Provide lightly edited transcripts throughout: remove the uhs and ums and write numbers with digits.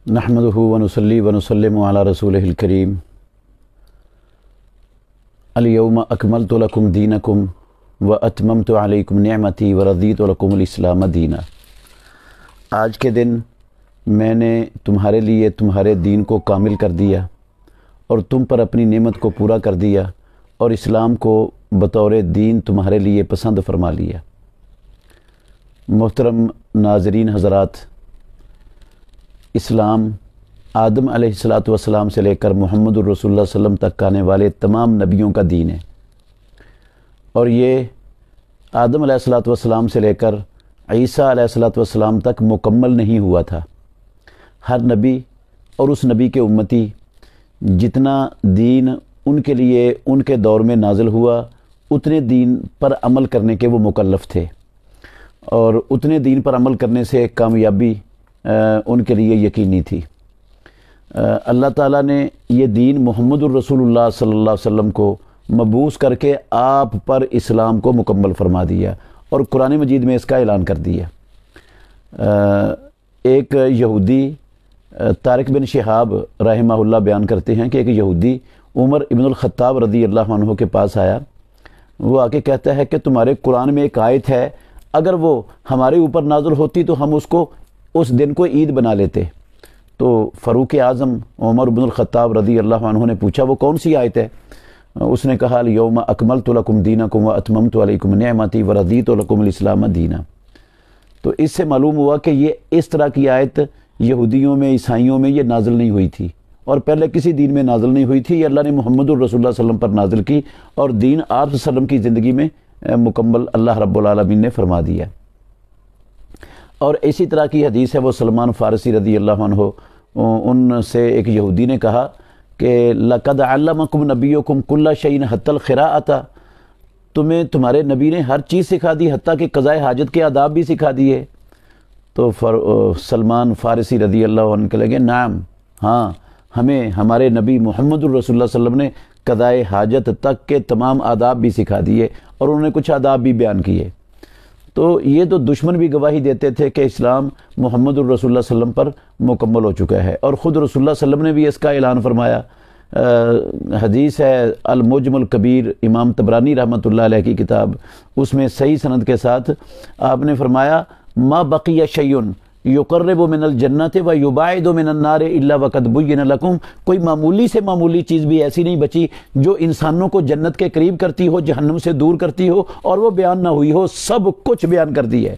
نحمدہ ونصلی ونسلم علی رسولہ الکریم الیوم اکملت لکم دینکم واتممت علیکم نعمتی ورضیت لکم الاسلام دینا۔ آج کے دن میں نے تمہارے لیے تمہارے دین کو کامل کر دیا اور تم پر اپنی نعمت کو پورا کر دیا اور اسلام کو بطور دین تمہارے لیے پسند فرما لیا۔ محترم ناظرین حضرات، اسلام آدم علیہ السلام سے لے کر محمد الرسول اللہ صلی اللہ علیہ وسلم تک آنے والے تمام نبیوں کا دین ہے، اور یہ آدم علیہ السلام سے لے کر عیسیٰ علیہ السلام تک مکمل نہیں ہوا تھا۔ ہر نبی اور اس نبی کے امتی جتنا دین ان کے لیے ان کے دور میں نازل ہوا اتنے دین پر عمل کرنے کے وہ مکلف تھے، اور اتنے دین پر عمل کرنے سے کامیابی ان کے لیے یقینی تھی۔ اللہ تعالیٰ نے یہ دین محمد الرسول اللہ صلی اللہ علیہ وسلم کو مبعوث کر کے آپ پر اسلام کو مکمل فرما دیا اور قرآن مجید میں اس کا اعلان کر دیا۔ ایک یہودی طارق بن شہاب رحمہ اللہ بیان کرتے ہیں کہ ایک یہودی عمر ابن الخطاب رضی اللہ عنہ کے پاس آیا۔ وہ آ کے کہتا ہے کہ تمہارے قرآن میں ایک آیت ہے، اگر وہ ہمارے اوپر نازل ہوتی تو ہم اس دن کو عید بنا لیتے۔ تو فاروق اعظم عمر بن الخطاب رضی اللہ عنہ نے پوچھا وہ کون سی آیت ہے؟ اس نے کہا الیوم اکملت لکم دینکم واتممت علیکم نعمتی ورضیت لکم الاسلام دینا۔ تو اس سے معلوم ہوا کہ یہ اس طرح کی آیت یہودیوں میں، عیسائیوں میں یہ نازل نہیں ہوئی تھی، اور پہلے کسی دین میں نازل نہیں ہوئی تھی۔ یہ اللہ نے محمد الرسول اللہ صلی اللہ علیہ وسلم پر نازل کی اور دین آپ صلی اللہ علیہ وسلم کی زندگی میں مکمل اللہ رب العالمین نے فرما دیا۔ اور اسی طرح کی حدیث ہے، وہ سلمان فارسی رضی اللہ عنہ، ان سے ایک یہودی نے کہا کہ لَقَدْ عَلَّمَكُمْ نَبِيُّكُمْ كُلَّ شَيْءٍ حَتَّى الْقِرَاءَةَ، تمہیں تمہارے نبی نے ہر چیز سکھا دی، حتیٰ کہ قضائے حاجت کے آداب بھی سکھا دیے۔ تو سلمان فارسی رضی اللہ عنہ کہنے لگے نعم، ہاں، ہمیں ہمارے نبی محمد الرسول اللہ صلی اللہ علیہ وسلم نے قضائے حاجت تک کے تمام آداب بھی سکھا دیے، اور انہوں نے کچھ آداب بھی بیان کیے۔ تو یہ تو دشمن بھی گواہی دیتے تھے کہ اسلام محمد الرسول اللہ صلی اللہ علیہ وسلم پر مکمل ہو چکا ہے، اور خود رسول اللہ صلی اللہ علیہ وسلم نے بھی اس کا اعلان فرمایا۔ حدیث ہے المعجم الکبیر، امام طبرانی رحمۃ اللہ علیہ کی کتاب، اس میں صحیح سند کے ساتھ آپ نے فرمایا ما بقی شیء یقرب من الجنت و یباعد من النار الا وقد بین لکم، کوئی معمولی سے معمولی چیز بھی ایسی نہیں بچی جو انسانوں کو جنت کے قریب کرتی ہو، جہنم سے دور کرتی ہو، اور وہ بیان نہ ہوئی ہو، سب کچھ بیان کر دی ہے۔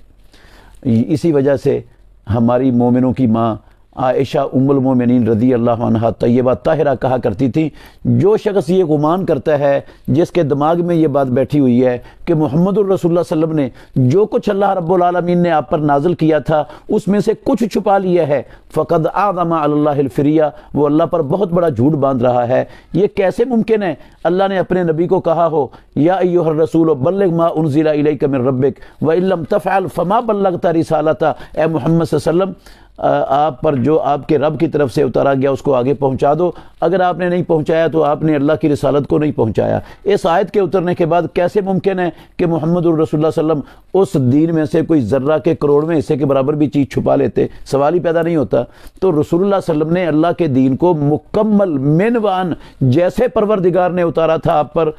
اسی وجہ سے ہماری مومنوں کی ماں عائشہ ام المومنین رضی اللہ عنہ طیبہ طاہرہ کہا کرتی تھی، جو شخص یہ گمان کرتا ہے، جس کے دماغ میں یہ بات بیٹھی ہوئی ہے کہ محمد الرسول اللہ صلی اللہ علیہ وسلم نے جو کچھ اللہ رب العالمین نے آپ پر نازل کیا تھا اس میں سے کچھ چھپا لیا ہے، فقد اعظم علی اللہ الفریہ، وہ اللہ پر بہت بڑا جھوٹ باندھ رہا ہے۔ یہ کیسے ممکن ہے؟ اللہ نے اپنے نبی کو کہا ہو یا ایھا الرسول بلغ ما انزل الیک من ربک وان لم تفعل فما بلغت رسالتہ، اے محمد صلی اللہ علیہ وسلم آپ پر جو آپ کے رب کی طرف سے اتارا گیا اس کو آگے پہنچا دو، اگر آپ نے نہیں پہنچایا تو آپ نے اللہ کی رسالت کو نہیں پہنچایا۔ اس آیت کے اترنے کے بعد کیسے ممکن ہے کہ محمد الرسول اللہ صلی اللہ علیہ وسلم اس دین میں سے کوئی ذرہ کے کروڑویں حصے کے برابر بھی چیز چھپا لیتے؟ سوال ہی پیدا نہیں ہوتا۔ تو رسول اللہ صلی اللہ علیہ وسلم نے اللہ کے دین کو مکمل منوان جیسے پروردگار نے اتارا تھا آپ پر،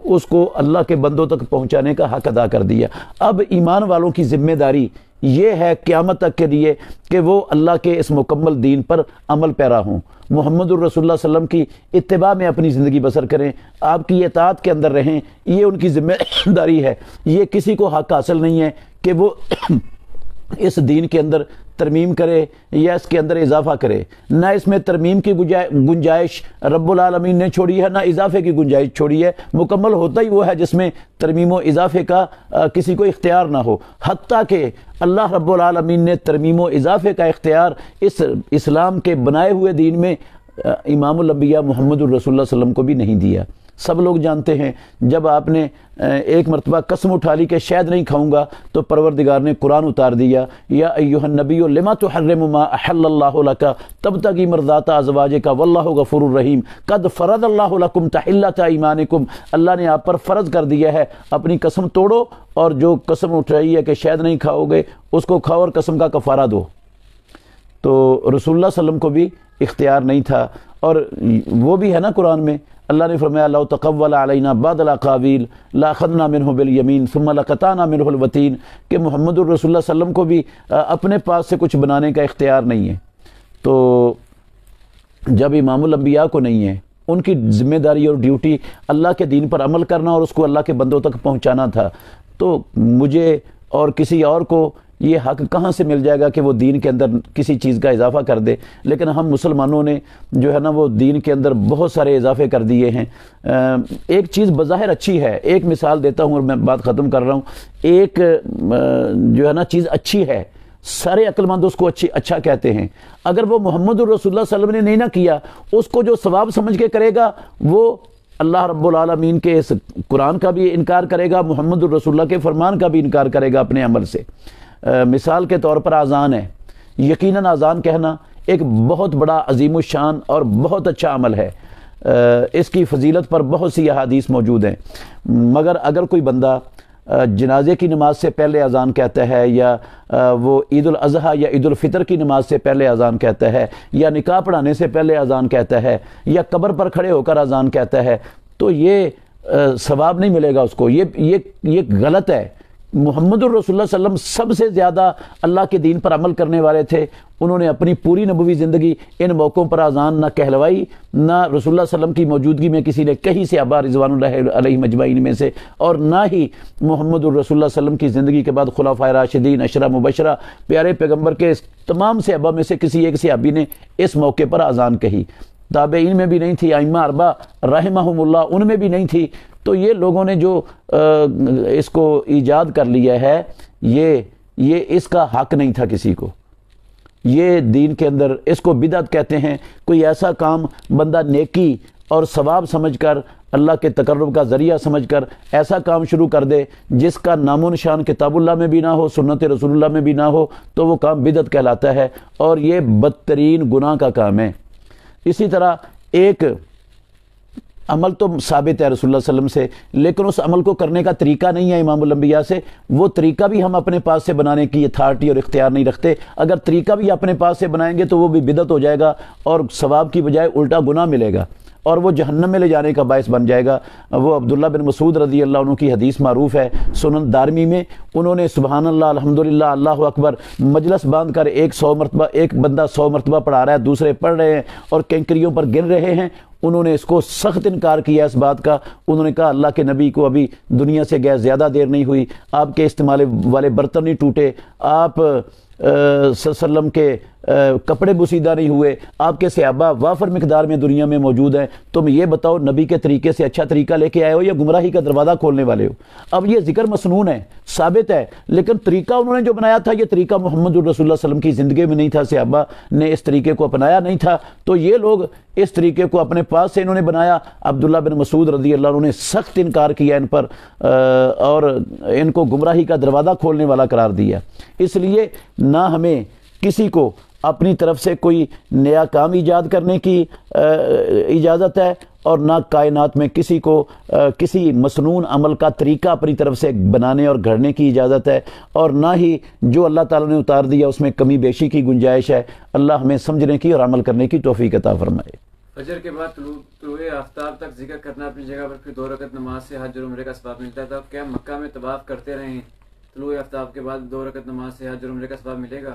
اس کو اللہ کے بندوں تک پہنچانے کا حق ادا کر دیا۔ اب ایمان والوں کی ذمہ داری یہ ہے قیامت تک کے لیے کہ وہ اللہ کے اس مکمل دین پر عمل پیرا ہوں، محمد الرسول اللہ صلی اللہ علیہ وسلم کی اتباع میں اپنی زندگی بسر کریں، آپ کی اطاعت کے اندر رہیں، یہ ان کی ذمہ داری ہے۔ یہ کسی کو حق حاصل نہیں ہے کہ وہ اس دین کے اندر ترمیم کرے یا اس کے اندر اضافہ کرے، نہ اس میں ترمیم کی گنجائش رب العالمین نے چھوڑی ہے، نہ اضافے کی گنجائش چھوڑی ہے۔ مکمل ہوتا ہی وہ ہے جس میں ترمیم و اضافے کا کسی کو اختیار نہ ہو، حتیٰ کہ اللہ رب العالمین نے ترمیم و اضافے کا اختیار اس اسلام کے بنائے ہوئے دین میں امام الانبیاء محمد الرسول اللہ صلی اللہ علیہ وسلم کو بھی نہیں دیا۔ سب لوگ جانتے ہیں جب آپ نے ایک مرتبہ قسم اٹھا لی کہ شاید نہیں کھاؤں گا تو پروردگار نے قرآن اتار دیا، یا ایھا النبی لما تحرم ما احل اللہ لک تبتغی مرضات ازواجک واللہ غفور الرحیم قد فرض اللہ لکم تحلۃ ایمانکم، اللہ نے آپ پر فرض کر دیا ہے اپنی قسم توڑو، اور جو قسم اٹھائی ہے کہ شاید نہیں کھاؤ گے اس کو کھاؤ اور قسم کا کفارہ دو۔ تو رسول اللہ صلی اللہ علیہ وسلم کو بھی اختیار نہیں تھا، اور وہ بھی ہے نا قرآن میں اللہ نے فرمایا لو تقول علینا بعض الاقاویل لاخذنا منہ بالیمین ثم لقطعنا منہ الوتین، کہ محمد الرسول اللہ صلی اللہ علیہ وسلم کو بھی اپنے پاس سے کچھ بنانے کا اختیار نہیں ہے۔ تو جب امام الانبیاء کو نہیں ہے، ان کی ذمہ داری اور ڈیوٹی اللہ کے دین پر عمل کرنا اور اس کو اللہ کے بندوں تک پہنچانا تھا، تو مجھے اور کسی اور کو یہ حق کہاں سے مل جائے گا کہ وہ دین کے اندر کسی چیز کا اضافہ کر دے؟ لیکن ہم مسلمانوں نے جو ہے نا وہ دین کے اندر بہت سارے اضافے کر دیے ہیں۔ ایک چیز بظاہر اچھی ہے، ایک مثال دیتا ہوں اور میں بات ختم کر رہا ہوں۔ ایک جو ہے نا چیز اچھی ہے، سارے عقل مند اس کو اچھا کہتے ہیں، اگر وہ محمد الرسول اللہ صلی اللہ علیہ وسلم نے نہیں نہ کیا، اس کو جو ثواب سمجھ کے کرے گا وہ اللہ رب العالمین کے اس قرآن کا بھی انکار کرے گا، محمد الرسول اللہ کے فرمان کا بھی انکار کرے گا اپنے عمل سے۔ مثال کے طور پر اذان ہے، یقیناً اذان کہنا ایک بہت بڑا عظیم الشان اور بہت اچھا عمل ہے، اس کی فضیلت پر بہت سی احادیث موجود ہیں، مگر اگر کوئی بندہ جنازے کی نماز سے پہلے اذان کہتا ہے، یا وہ عید الاضحیٰ یا عید الفطر کی نماز سے پہلے اذان کہتا ہے، یا نکاح پڑھانے سے پہلے اذان کہتا ہے، یا قبر پر کھڑے ہو کر اذان کہتا ہے، تو یہ ثواب نہیں ملے گا اس کو، یہ غلط ہے۔ محمد الرسول اللہ صلی اللہ علیہ وسلم سب سے زیادہ اللہ کے دین پر عمل کرنے والے تھے، انہوں نے اپنی پوری نبوی زندگی ان موقعوں پر اذان نہ کہلوائی، نہ رسول اللہ صلی اللہ علیہ وسلم کی موجودگی میں کسی نے کہیں سے صحابہ رضوان اللہ علیہم اجمعین میں سے، اور نہ ہی محمد الرسول اللہ صلی اللہ علیہ وسلم کی زندگی کے بعد خلفائے راشدین، عشرہ مبشرہ، پیارے پیغمبر کے تمام صحابہ میں سے کسی ایک صحابی نے اس موقع پر اذان کہی، تابعین میں بھی نہیں تھی، ائمہ اربعہ رحمہم اللہ ان میں بھی نہیں تھی۔ تو یہ لوگوں نے جو اس کو ایجاد کر لیا ہے، یہ اس کا حق نہیں تھا کسی کو، یہ دین کے اندر اس کو بدعت کہتے ہیں۔ کوئی ایسا کام بندہ نیکی اور ثواب سمجھ کر، اللہ کے تقرب کا ذریعہ سمجھ کر ایسا کام شروع کر دے جس کا نام و نشان کتاب اللہ میں بھی نہ ہو، سنت رسول اللہ میں بھی نہ ہو، تو وہ کام بدعت کہلاتا ہے، اور یہ بدترین گناہ کا کام ہے۔ اسی طرح ایک عمل تو ثابت ہے رسول اللہ صلی اللہ علیہ وسلم سے، لیکن اس عمل کو کرنے کا طریقہ نہیں ہے امام الانبیاء سے، وہ طریقہ بھی ہم اپنے پاس سے بنانے کی اتھارٹی اور اختیار نہیں رکھتے۔ اگر طریقہ بھی اپنے پاس سے بنائیں گے تو وہ بھی بدعت ہو جائے گا، اور ثواب کی بجائے الٹا گناہ ملے گا، اور وہ جہنم میں لے جانے کا باعث بن جائے گا۔ وہ عبداللہ بن مسعود رضی اللہ عنہ کی حدیث معروف ہے سنن دارمی میں، انہوں نے سبحان اللہ الحمدللہ اللہ اکبر مجلس باندھ کر ایک بندہ 100 مرتبہ پڑھا رہا ہے، دوسرے پڑھ رہے ہیں اور کینکریوں پر گر رہے ہیں، انہوں نے اس کو سخت انکار کیا اس بات کا۔ انہوں نے کہا اللہ کے نبی کو ابھی دنیا سے گئے زیادہ دیر نہیں ہوئی، آپ کے استعمال والے برتن نہیں ٹوٹے، آپ صلی اللہ علیہ وسلم کے کپڑے بوسیدہ نہیں ہوئے، آپ کے صحابہ وافر مقدار میں دنیا میں موجود ہیں، تم یہ بتاؤ نبی کے طریقے سے اچھا طریقہ لے کے آئے ہو یا گمراہی کا دروازہ کھولنے والے ہو؟ اب یہ ذکر مسنون ہے، ثابت ہے، لیکن طریقہ انہوں نے جو بنایا تھا یہ طریقہ محمد الرسول اللہ صلی اللہ علیہ وسلم کی زندگی میں نہیں تھا، صحابہ نے اس طریقے کو اپنایا نہیں تھا، تو یہ لوگ اس طریقے کو اپنے پاس سے انہوں نے بنایا۔ عبداللہ بن مسعود رضی اللہ عنہ نے سخت انکار کیا ان پر، اور ان کو گمراہی کا دروازہ کھولنے والا قرار دیا۔ اس لیے نہ ہمیں کسی کو اپنی طرف سے کوئی نیا کام ایجاد کرنے کی اجازت ہے، اور نہ کائنات میں کسی کو کسی مسنون عمل کا طریقہ اپنی طرف سے بنانے اور گھڑنے کی اجازت ہے، اور نہ ہی جو اللہ تعالیٰ نے اتار دیا اس میں کمی بیشی کی گنجائش ہے۔ اللہ ہمیں سمجھنے کی اور عمل کرنے کی توفیق عطا فرمائے۔ فجر کے بعد طلوع آفتاب تک ذکر کرنا اپنی جگہ پر، پھر 2 رکعت نماز سے حج اور عمرے کا ثواب ملتا تھا، کیا مکہ میں طواف کرتے رہیں طلوع آفتاب کے بعد 2 رکعت نماز سے حج اور عمرے کا ثواب ملے گا؟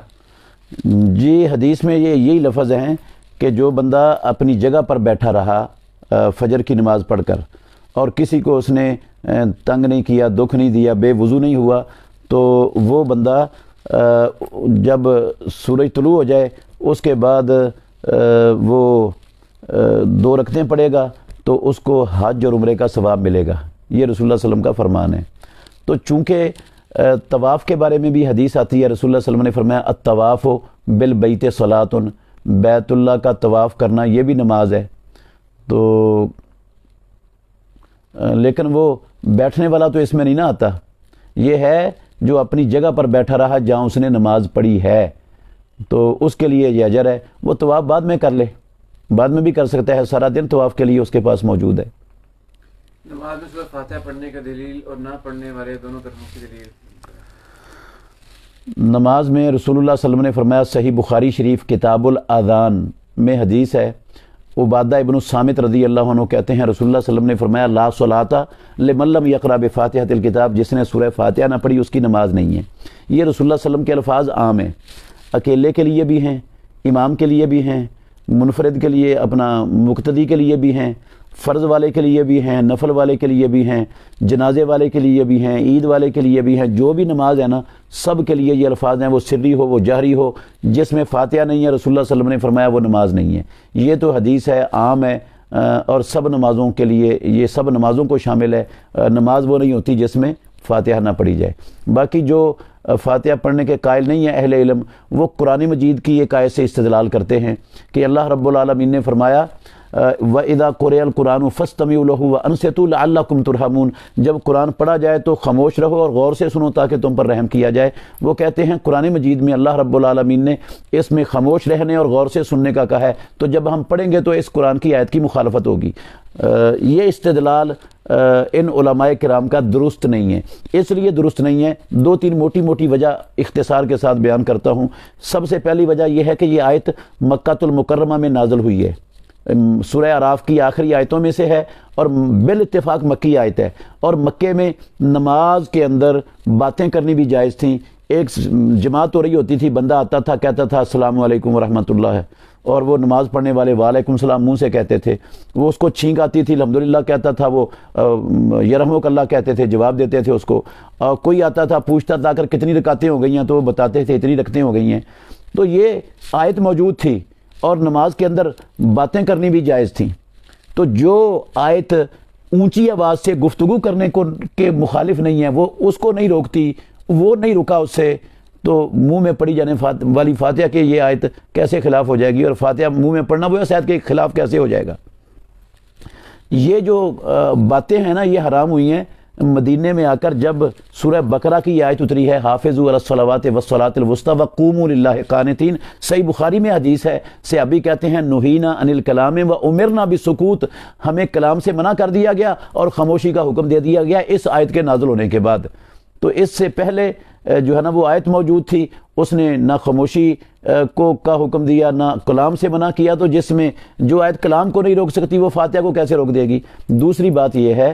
جی حدیث میں یہی لفظ ہیں کہ جو بندہ اپنی جگہ پر بیٹھا رہا فجر کی نماز پڑھ کر، اور کسی کو اس نے تنگ نہیں کیا، دکھ نہیں دیا، بے وضو نہیں ہوا، تو وہ بندہ جب سورج طلوع ہو جائے اس کے بعد وہ 2 رکعتیں پڑھے گا تو اس کو حج اور عمرے کا ثواب ملے گا۔ یہ رسول اللہ صلی اللہ علیہ وسلم کا فرمان ہے۔ تو چونکہ طواف کے بارے میں بھی حدیث آتی ہے، رسول اللہ صلی اللہ علیہ وسلم نے فرمایا الطواف بالبیت صلاۃ، بیت اللہ کا طواف کرنا یہ بھی نماز ہے۔ تو لیکن وہ بیٹھنے والا تو اس میں نہیں نہ آتا، یہ ہے جو اپنی جگہ پر بیٹھا رہا جہاں اس نے نماز پڑھی ہے، تو اس کے لیے یہ اجر ہے۔ وہ طواف بعد میں کر لے، بعد میں بھی کر سکتا ہے، سارا دن طواف کے لیے اس کے پاس موجود ہے۔ نماز میں سورۃ فاتحہ پڑھنے کا دلیل اور نہ پڑھنے والے دونوں طرفوں کی دلیل؟ نماز میں رسول اللہ صلی اللہ علیہ وسلم نے فرمایا، صحیح بخاری شریف کتاب الاذان میں حدیث ہے، عبادہ ابن الصامت رضی اللہ عنہ کہتے ہیں رسول اللہ صلی اللہ علیہ وسلم نے فرمایا، لا صلاۃ لمن لم یقرأ بفاتحۃ الکتاب، جس نے سورہ فاتحہ نہ پڑھی اس کی نماز نہیں ہے۔ یہ رسول اللہ صلی اللہ علیہ وسلم کے الفاظ عام ہیں، اکیلے کے لیے بھی ہیں، امام کے لیے بھی ہیں، منفرد کے لیے، اپنا مقتدی کے لیے بھی ہیں، فرض والے کے لیے بھی ہیں، نفل والے کے لیے بھی ہیں، جنازے والے کے لیے بھی ہیں، عید والے کے لیے بھی ہیں۔ جو بھی نماز ہے نا، سب کے لیے یہ الفاظ ہیں، وہ سری ہو وہ جہری ہو، جس میں فاتحہ نہیں ہے رسول اللہ صلی اللہ علیہ وسلم نے فرمایا وہ نماز نہیں ہے۔ یہ تو حدیث ہے، عام ہے، اور سب نمازوں کے لیے، یہ سب نمازوں کو شامل ہے۔ نماز وہ نہیں ہوتی جس میں فاتحہ نہ پڑھی جائے۔ باقی جو فاتحہ پڑھنے کے قائل نہیں ہیں اہل علم، وہ قرآن مجید کی ایک آیت سے استدلال کرتے ہیں کہ اللہ رب العالمین نے فرمایا، وَإِذَا قُرِئَ الْقُرْآنُ فَاسْتَمِعُوا لَهُ وَأَنصِتُوا لَعَلَّكُمْ تُرْحَمُونَ، جب قرآن پڑھا جائے تو خاموش رہو اور غور سے سنو تاکہ تم پر رحم کیا جائے۔ وہ کہتے ہیں قرآن مجید میں اللہ رب العالمین نے اس میں خاموش رہنے اور غور سے سننے کا کہا ہے، تو جب ہم پڑھیں گے تو اس قرآن کی آیت کی مخالفت ہوگی۔ یہ استدلال ان علماء کرام کا درست نہیں ہے۔ اس لیے درست نہیں ہے، دو تین موٹی موٹی وجہ اختصار کے ساتھ بیان کرتا ہوں۔ سب سے پہلی وجہ یہ ہے کہ یہ آیت مکہ المکرمہ میں نازل ہوئی ہے، سورہ اعراف کی آخری آیتوں میں سے ہے، اور بالاتفاق مکی آیت ہے، اور مکے میں نماز کے اندر باتیں کرنی بھی جائز تھیں۔ ایک جماعت ہو رہی ہوتی تھی، بندہ آتا تھا کہتا تھا السلام علیکم ورحمۃ اللہ، اور وہ نماز پڑھنے والے وعلیکم السلام منہ سے کہتے تھے۔ وہ اس کو چھینک آتی تھی، الحمدللہ کہتا تھا، وہ یرحمک اللہ کہتے تھے، جواب دیتے تھے اس کو۔ کوئی آتا تھا پوچھتا تھا اگر کتنی رکعتیں ہو گئی ہیں، تو وہ بتاتے تھے اتنی رکعتیں ہو گئی ہیں۔ تو یہ آیت موجود تھی، اور نماز کے اندر باتیں کرنی بھی جائز تھیں۔ تو جو آیت اونچی آواز سے گفتگو کرنے کو کے مخالف نہیں ہے، وہ اس کو نہیں روکتی، وہ نہیں رکا اس سے، تو منہ میں پڑھی جانے والی فاتحہ کے یہ آیت کیسے خلاف ہو جائے گی؟ اور فاتحہ منہ میں پڑھنا وہ اس آیت کے خلاف کیسے ہو جائے گا؟ یہ جو باتیں ہیں نا، یہ حرام ہوئی ہیں مدینے میں آ کر جب سورہ بقرہ کی آیت اتری ہے، حافظوا علی الصلوات والصلاۃ الوسطی وقوموا للہ قانتین۔ صحیح بخاری میں حدیث ہے، صحابی کہتے ہیں نہینا عن الکلام وامرنا بالسکوت، ہمیں کلام سے منع کر دیا گیا اور خاموشی کا حکم دے دیا گیا اس آیت کے نازل ہونے کے بعد۔ تو اس سے پہلے جو ہے نا وہ آیت موجود تھی، اس نے نہ خاموشی کا حکم دیا نہ کلام سے منع کیا، تو جس میں جو آیت کلام کو نہیں روک سکتی وہ فاتحہ کو کیسے روک دے گی؟ دوسری بات یہ ہے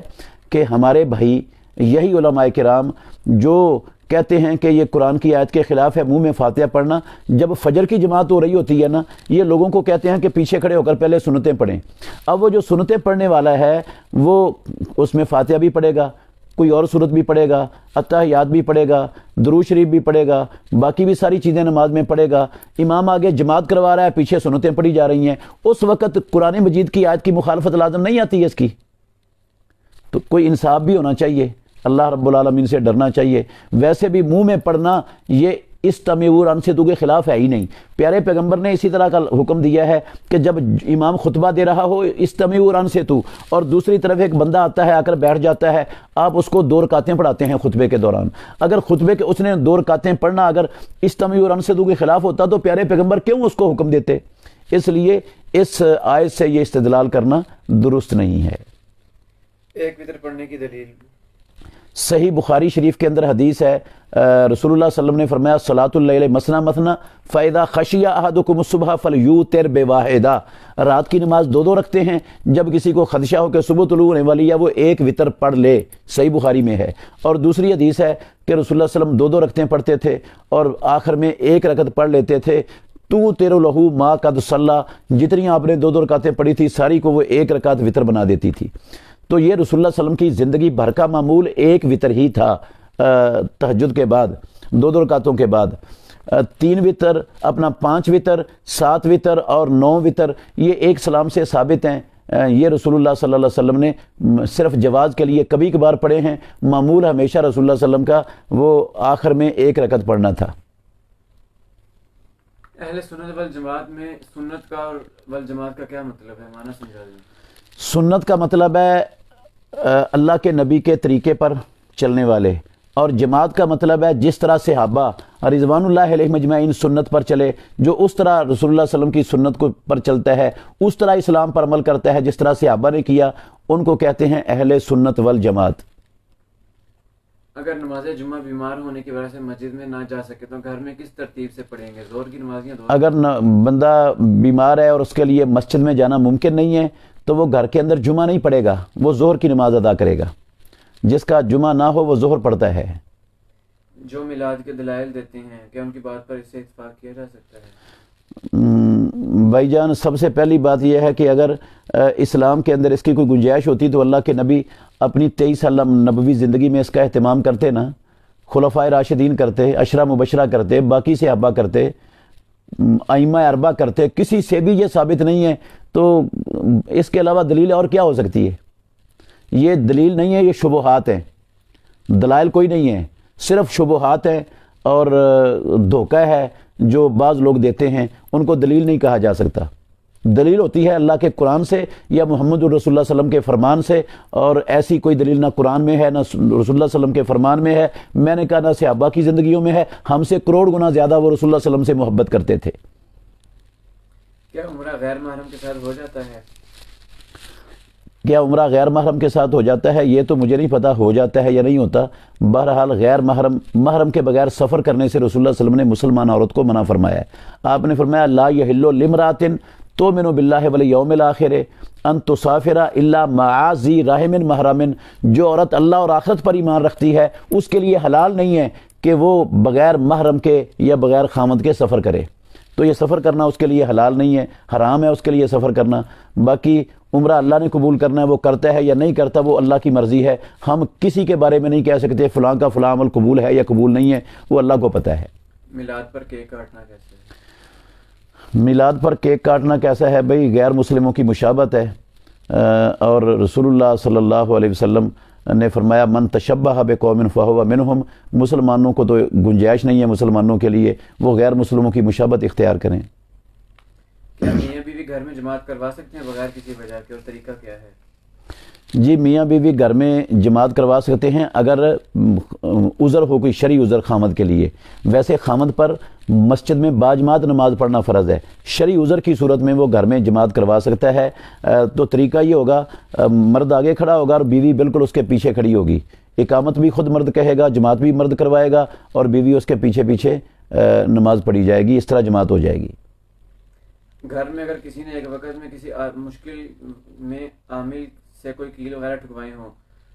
کہ ہمارے بھائی یہی علماء کرام جو کہتے ہیں کہ یہ قرآن کی آیت کے خلاف ہے منہ میں فاتحہ پڑھنا، جب فجر کی جماعت ہو رہی ہوتی ہے نا، یہ لوگوں کو کہتے ہیں کہ پیچھے کھڑے ہو کر پہلے سنتیں پڑھیں۔ اب وہ جو سنتیں پڑھنے والا ہے وہ اس میں فاتحہ بھی پڑھے گا، کوئی اور سورت بھی پڑھے گا، اتحیات بھی پڑھے گا، درود شریف بھی پڑھے گا، باقی بھی ساری چیزیں نماز میں پڑھے گا۔ امام آگے جماعت کروا رہا ہے، پیچھے سنتیں پڑھی جا رہی ہیں، اس وقت قرآن مجید کی آیت کی مخالفت لازم نہیں آتی ہے اس کی؟ تو کوئی انصاف بھی ہونا چاہیے، اللہ رب العالمین سے ڈرنا چاہیے۔ ویسے بھی منہ میں پڑھنا یہ استمعوا وانصتوا کے خلاف ہے ہی نہیں۔ پیارے پیغمبر نے اسی طرح کا حکم دیا ہے کہ جب امام خطبہ دے رہا ہو استمعوا وانصتوا، اور دوسری طرف ایک بندہ آتا ہے آ کر بیٹھ جاتا ہے، آپ اس کو 2 رکعتیں پڑھاتے ہیں خطبے کے دوران۔ اگر خطبے کے اس نے 2 رکعتیں پڑھنا اگر استمعوا وانصتوا کے خلاف ہوتا تو پیارے پیغمبر کیوں اس کو حکم دیتے؟ اس لیے اس آیت سے یہ استدلال کرنا درست نہیں ہے۔ ایک وتر پڑھنے کی دلیل صحیح بخاری شریف کے اندر حدیث ہے، رسول اللہ صلی اللہ علیہ وسلم نے فرمایا صلاۃ اللیل مثنی مثنی فاذا خشی احدکم الصبح فلیوتر بواحدہ، رات کی نماز 2 رکھتے ہیں، جب کسی کو خدشہ ہو کہ صبح طلوع ہونے والی ہے وہ 1 وتر پڑھ لے، صحیح بخاری میں ہے۔ اور دوسری حدیث ہے کہ رسول اللہ صلی اللہ علیہ وسلم 2 رکعتیں پڑھتے تھے اور آخر میں 1 رکعت پڑھ لیتے تھے، تو تیرو لہو ما قد صلی، جتنی آپ نے 2 رکعتیں پڑھی تھی ساری کو وہ 1 رکعت وتر بنا دیتی تھی۔ تو یہ رسول اللہ صلی اللہ علیہ وسلم کی زندگی بھر کا معمول 1 وتر ہی تھا، تہجد کے بعد 2 رکعتوں کے بعد 3 وتر، اپنا 5 وتر، 7 وتر اور 9 وتر، یہ ایک سلام سے ثابت ہیں۔ یہ رسول اللہ صلی اللہ علیہ وسلم نے صرف جواز کے لیے کبھی کبھار پڑھے ہیں، معمول ہمیشہ رسول اللہ صلی اللہ علیہ وسلم کا وہ آخر میں 1 رکعت پڑھنا تھا۔ اہل سنت والجماعت میں سنت کا اور والجماعت کا کیا مطلب ہے؟ معنی سمجھا دیں۔ سنت کا مطلب ہے اللہ کے نبی کے طریقے پر چلنے والے، اور جماعت کا مطلب ہے جس طرح صحابہ رضوان اللہ علیہ مجمعین سنت پر چلے، جو اس طرح رسول اللہ صلی اللہ علیہ وسلم کی سنت کو پر چلتا ہے، اس طرح اسلام پر عمل کرتا ہے جس طرح صحابہ نے کیا، ان کو کہتے ہیں اہل سنت والجماعت۔ اگر نماز جمعہ بیمار ہونے کی وجہ سے مسجد میں نہ جا سکے تو گھر میں کس ترتیب سے پڑھیں گے؟ زور کی نماز یا دو؟ اگر بندہ بیمار ہے اور اس کے لیے مسجد میں جانا ممکن نہیں ہے تو وہ گھر کے اندر جمعہ نہیں پڑھے گا، وہ ظہر کی نماز ادا کرے گا۔ جس کا جمعہ نہ ہو وہ ظہر پڑھتا ہے۔ جو میلاد کے دلائل دیتے ہیں کیا ان کی بات پر اس سے اتفاق کیا جا سکتا ہے؟ بھائی جان، سب سے پہلی بات یہ ہے کہ اگر اسلام کے اندر اس کی کوئی گنجائش ہوتی تو اللہ کے نبی اپنی 23 سالہ نبوی زندگی میں اس کا اہتمام کرتے نا، خلفائے راشدین کرتے، عشرہ مبشرہ کرتے، باقی صحابہ کرتے، ائمہ اربعہ کرتے، کسی سے بھی یہ ثابت نہیں ہے، تو اس کے علاوہ دلیل اور کیا ہو سکتی ہے؟ یہ دلیل نہیں ہے، یہ شبہات ہیں، دلائل کوئی نہیں ہے، صرف شبہات ہیں اور دھوکہ ہے جو بعض لوگ دیتے ہیں، ان کو دلیل نہیں کہا جا سکتا۔ دلیل ہوتی ہے اللہ کے قرآن سے یا محمد الرسول اللہ صلی اللہ علیہ وسلم کے فرمان سے، اور ایسی کوئی دلیل نہ قرآن میں ہے نہ رسول اللہ صلی اللہ علیہ وسلم کے فرمان میں ہے، میں نے کہا نہ صحابہ کی زندگیوں میں ہے۔ ہم سے کروڑ گنا زیادہ وہ رسول اللہ صلی اللہ علیہ وسلم سے محبت کرتے تھے۔ کیا عمرہ غیر محرم کے ساتھ ہو جاتا ہے؟ کیا عمرہ غیر محرم کے ساتھ ہو جاتا ہے؟ یہ تو مجھے نہیں پتا ہو جاتا ہے یا نہیں ہوتا۔ بہرحال غیر محرم کے بغیر سفر کرنے سے رسول اللہ صلی اللہ علیہ وسلم نے مسلمان عورت کو منع فرمایا ہے۔ آپ نے فرمایا لا یحل لامرأۃ تؤمن باللہ والیوم الآخر ان تسافر الا مع ذی رحم محرم، جو عورت اللہ اور آخرت پر ایمان رکھتی ہے اس کے لیے حلال نہیں ہے کہ وہ بغیر محرم کے یا بغیر خامند کے سفر کرے، تو یہ سفر کرنا اس کے لیے حلال نہیں ہے، حرام ہے اس کے لیے سفر کرنا۔ باقی عمرہ اللہ نے قبول کرنا ہے، وہ کرتا ہے یا نہیں کرتا وہ اللہ کی مرضی ہے، ہم کسی کے بارے میں نہیں کہہ سکتے فلاں کا فلاں عمل قبول ہے یا قبول نہیں ہے، وہ اللہ کو پتہ ہے۔ میلاد پر کیک کاٹنا کیسے ہے؟ میلاد پر کیک کاٹنا کیسا ہے؟ بھئی غیر مسلموں کی مشابہت ہے، اور رسول اللہ صلی اللہ علیہ وسلم نے فرمایا من تشبہ بقوم فہو منہم، مسلمانوں کو تو گنجائش نہیں ہے مسلمانوں کے لیے وہ غیر مسلموں کی مشابہت اختیار کریں۔ کیا میاں بیوی گھر میں جماعت کروا سکتے ہیں بغیر کسی وجہ کے، اور طریقہ کیا ہے؟ جی میاں بیوی گھر میں جماعت کروا سکتے ہیں اگر عذر ہو، کوئی شرعی عذر خامد کے لیے۔ ویسے خامد پر مسجد میں باجماعت نماز پڑھنا فرض ہے، شرعی عذر کی صورت میں وہ گھر میں جماعت کروا سکتا ہے۔ تو طریقہ یہ ہوگا مرد آگے کھڑا ہوگا اور بیوی بالکل اس کے پیچھے کھڑی ہوگی، اقامت بھی خود مرد کہے گا، جماعت بھی مرد کروائے گا اور بیوی اس کے پیچھے پیچھے نماز پڑھی جائے گی، اس طرح جماعت ہو جائے گی۔ گھر میں اگر کسی نے ایک وقت میں کسی مشکل میں عامل سے کوئی کیل وغیرہ ٹھکوائے ہوں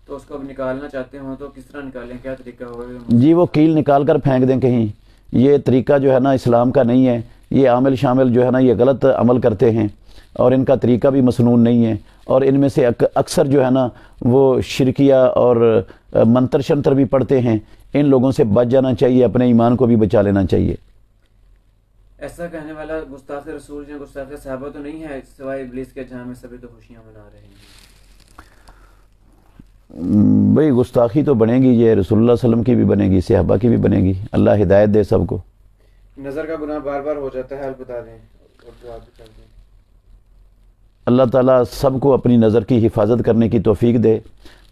تو اس کو اب نکالنا چاہتے ہوں تو کس طرح نکالیں، کیا طریقہ ہوگا؟ جی وہ کیل نکال کر پھینک دیں کہیں، یہ طریقہ جو ہے نا اسلام کا نہیں ہے، یہ عامل شامل جو ہے نا یہ غلط عمل کرتے ہیں اور ان کا طریقہ بھی مسنون نہیں ہے، اور ان میں سے اکثر جو ہے نا وہ شرکیہ اور منتر شنتر بھی پڑھتے ہیں، ان لوگوں سے بچ جانا چاہیے، اپنے ایمان کو بھی بچا لینا چاہیے۔ ایسا کہنے والا گستاخ رسول یا گستاخ صحابہ تو نہیں ہے سوائے ابلیس کے، جہاں میں سبھی تو خوشیاں منا رہے ہیں؟ بھئی گستاخی تو بنے گی، یہ رسول اللہ صلی اللہ علیہ وسلم کی بھی بنے گی، صحابہ کی بھی بنے گی، اللہ ہدایت دے سب کو۔ نظر کا گناہ بار بار ہو جاتا ہے، حل بتا دیں اور دعا بھی کر دیں۔ اللہ تعالیٰ سب کو اپنی نظر کی حفاظت کرنے کی توفیق دے۔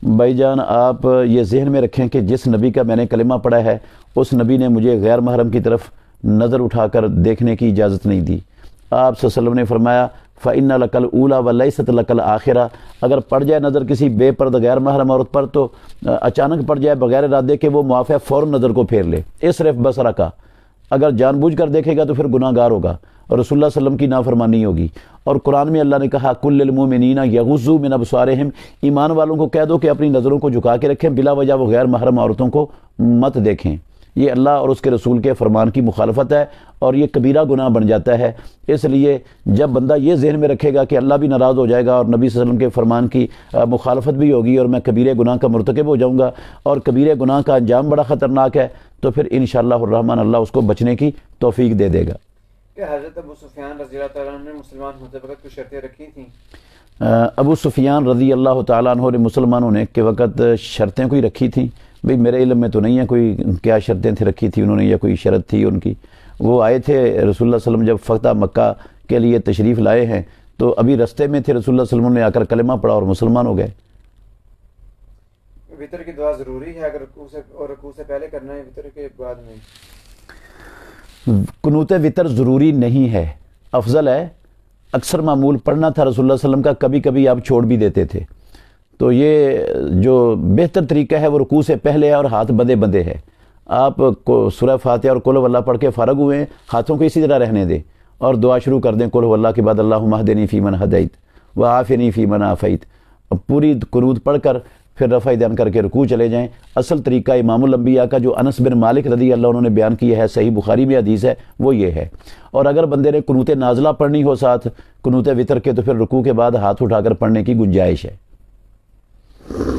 بھائی جان آپ یہ ذہن میں رکھیں کہ جس نبی کا میں نے کلمہ پڑھا ہے اس نبی نے مجھے غیر محرم کی طرف نظر اٹھا کر دیکھنے کی اجازت نہیں دی۔ آپ صلی اللہ علیہ وسلم نے فرمایا فَإِنَّ لَكَ الْأُولَى وَلَيْسَتْ لَكَ الْآخِرَةُ، اگر پڑ جائے نظر کسی بے پرد غیر محرم عورت پر تو اچانک پڑ جائے بغیر ارادے کہ وہ معاف ہے، فوراً نظر کو پھیر لے، صرف بصرہ کا۔ اگر جان بوجھ کر دیکھے گا تو پھر گناہ گار ہوگا اور رسول اللہ صلی اللہ علیہ وسلم کی نافرمانی ہوگی۔ اور قرآن میں اللہ نے کہا کُلِّ الْمُؤْمِنِينَ يَغُضُّوا مِنْ أَبْصَارِهِمْ، ایمان والوں کو کہہ دو کہ اپنی نظروں کو جھکا کے رکھیں، بلا وجہ وہ غیر محرم عورتوں کو مت دیکھیں۔ یہ اللہ اور اس کے رسول کے فرمان کی مخالفت ہے اور یہ کبیرہ گناہ بن جاتا ہے۔ اس لیے جب بندہ یہ ذہن میں رکھے گا کہ اللہ بھی ناراض ہو جائے گا اور نبی صلی اللہ علیہ وسلم کے فرمان کی مخالفت بھی ہوگی اور میں کبیرہ گناہ کا مرتکب ہو جاؤں گا اور کبیرہ گناہ کا انجام بڑا خطرناک ہے، تو پھر انشاءاللہ الرحمن اللہ اس کو بچنے کی توفیق دے دے گا۔ کیا حضرت ابو سفیان رضی اللہ تعالیٰ عنہ نے مسلمان ہوتے وقت کچھ شرطیں رکھی تھیں؟ ابو سفیان رضی اللہ تعالیٰ عنہ نے مسلمان ہونے کے وقت شرطیں کوئی رکھی تھیں؟ بھئی میرے علم میں تو نہیں ہے کوئی کیا شرطیں تھیں رکھی تھی انہوں نے یا کوئی شرط تھی ان کی۔ وہ آئے تھے رسول اللہ صلی اللہ علیہ وسلم جب فتح مکہ کے لیے تشریف لائے ہیں تو ابھی رستے میں تھے، رسول اللہ صلی اللہ علیہ وسلم نے آ کر کلمہ پڑھا اور مسلمان ہو گئے۔ وطر کی دعا ضروری ہے اگر رکوع سے پہلے کرنا ہے وطر کے بعد میں؟ قنوت وطر ضروری نہیں ہے، افضل ہے، اکثر معمول پڑھنا تھا رسول اللہ صلی اللہ علیہ وسلم کا، کبھی کبھی آپ چھوڑ بھی دیتے تھے۔ تو یہ جو بہتر طریقہ ہے وہ رکوع سے پہلے ہے اور ہاتھ بندے بندے ہے. آپ کو سورہ فاتحہ اور قل واللہ پڑھ کے فارغ ہوئے ہیں, ہاتھوں کو اسی طرح رہنے دیں اور دعا شروع کر دیں قل واللہ کے بعد اللہم اہدنی فیمن ہدیت وعافنی فیمن عافیت. اب پوری قنوت پڑھ کر پھر رفع دین کر کے رکوع چلے جائیں. اصل طریقہ امام الانبیاء کا جو انس بن مالک رضی اللہ عنہ نے بیان کیا ہے, صحیح بخاری میں حدیث ہے, وہ یہ ہے. اور اگر بندے نے قنوت نازلہ پڑھنی ہو ساتھ قنوت وتر کے, تو پھر رکوع کے بعد ہاتھ اٹھا کر پڑھنے کی گنجائش ہے.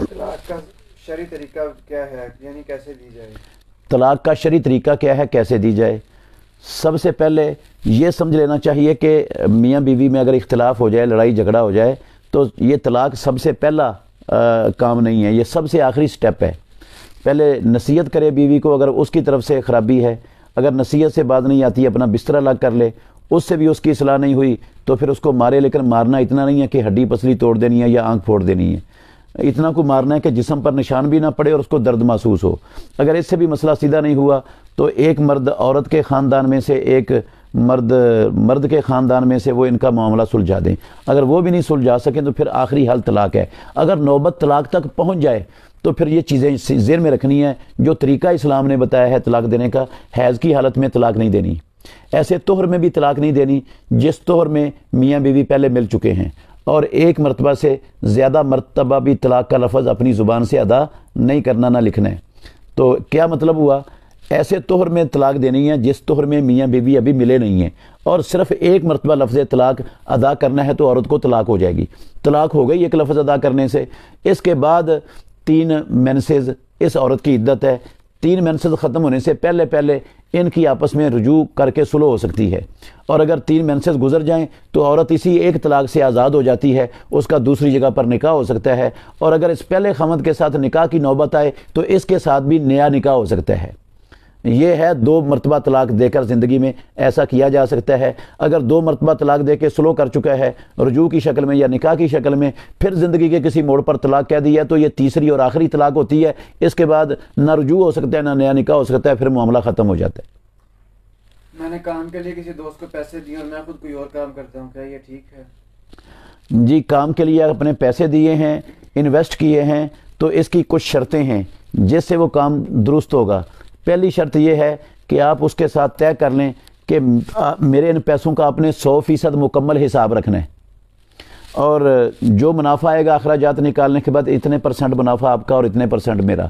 طلاق کا شرعی طریقہ کیا ہے, یعنی کیسے دی جائے؟ طلاق کا شرعی طریقہ کیا ہے, کیسے دی جائے؟ سب سے پہلے یہ سمجھ لینا چاہیے کہ میاں بیوی میں اگر اختلاف ہو جائے, لڑائی جھگڑا ہو جائے, تو یہ طلاق سب سے پہلا کام نہیں ہے, یہ سب سے آخری سٹیپ ہے. پہلے نصیحت کرے بیوی کو, اگر اس کی طرف سے خرابی ہے, اگر نصیحت سے بات نہیں آتی اپنا بستر الگ کر لے, اس سے بھی اس کی اصلاح نہیں ہوئی تو پھر اس کو مارے, لیکن مارنا اتنا نہیں ہے کہ ہڈی پسلی توڑ دینی ہے یا آنکھ پھوڑ دینی ہے, اتنا کو مارنا ہے کہ جسم پر نشان بھی نہ پڑے اور اس کو درد محسوس ہو. اگر اس سے بھی مسئلہ سیدھا نہیں ہوا تو ایک مرد عورت کے خاندان میں سے, ایک مرد کے خاندان میں سے وہ ان کا معاملہ سلجھا دیں. اگر وہ بھی نہیں سلجھا سکیں تو پھر آخری حل طلاق ہے. اگر نوبت طلاق تک پہنچ جائے تو پھر یہ چیزیں ذہن میں رکھنی ہے جو طریقہ اسلام نے بتایا ہے طلاق دینے کا. حیض کی حالت میں طلاق نہیں دینی, ایسے طہر میں بھی طلاق نہیں دینی جس طہر میں میاں بیوی پہلے مل چکے ہیں, اور ایک مرتبہ سے زیادہ مرتبہ بھی طلاق کا لفظ اپنی زبان سے ادا نہیں کرنا, نہ لکھنا ہے. تو کیا مطلب ہوا, ایسے طہر میں طلاق دینی ہے جس طہر میں میاں بیوی ابھی ملے نہیں ہیں, اور صرف ایک مرتبہ لفظ طلاق ادا کرنا ہے تو عورت کو طلاق ہو جائے گی. طلاق ہو گئی ایک لفظ ادا کرنے سے. اس کے بعد 3 مینسز اس عورت کی عدت ہے. 3 مینسز ختم ہونے سے پہلے پہلے ان کی آپس میں رجوع کر کے صلح ہو سکتی ہے, اور اگر 3 مینسز گزر جائیں تو عورت اسی ایک طلاق سے آزاد ہو جاتی ہے, اس کا دوسری جگہ پر نکاح ہو سکتا ہے. اور اگر اس پہلے خمد کے ساتھ نکاح کی نوبت آئے تو اس کے ساتھ بھی نیا نکاح ہو سکتا ہے. یہ ہے 2 مرتبہ طلاق دے کر زندگی میں ایسا کیا جا سکتا ہے. اگر 2 مرتبہ طلاق دے کے سلو کر چکا ہے رجوع کی شکل میں یا نکاح کی شکل میں, پھر زندگی کے کسی موڑ پر طلاق کہہ دی ہے تو یہ تیسری اور آخری طلاق ہوتی ہے. اس کے بعد نہ رجوع ہو سکتا ہے نہ نیا نکاح ہو سکتا ہے, پھر معاملہ ختم ہو جاتا ہے. میں نے کام کے لیے کسی دوست کو پیسے دیے اور میں خود کوئی اور کام کرتا ہوں, کیا یہ ٹھیک ہے؟ جی, کام کے لیے اپنے پیسے دیے ہیں, انویسٹ کیے ہیں, تو اس کی کچھ شرطیں ہیں جس سے وہ کام درست ہوگا. پہلی شرط یہ ہے کہ آپ اس کے ساتھ طے کر لیں کہ میرے ان پیسوں کا آپ نے 100% مکمل حساب رکھنا ہے, اور جو منافع آئے گا اخراجات نکالنے کے بعد اتنے % منافع آپ کا اور اتنے % میرا.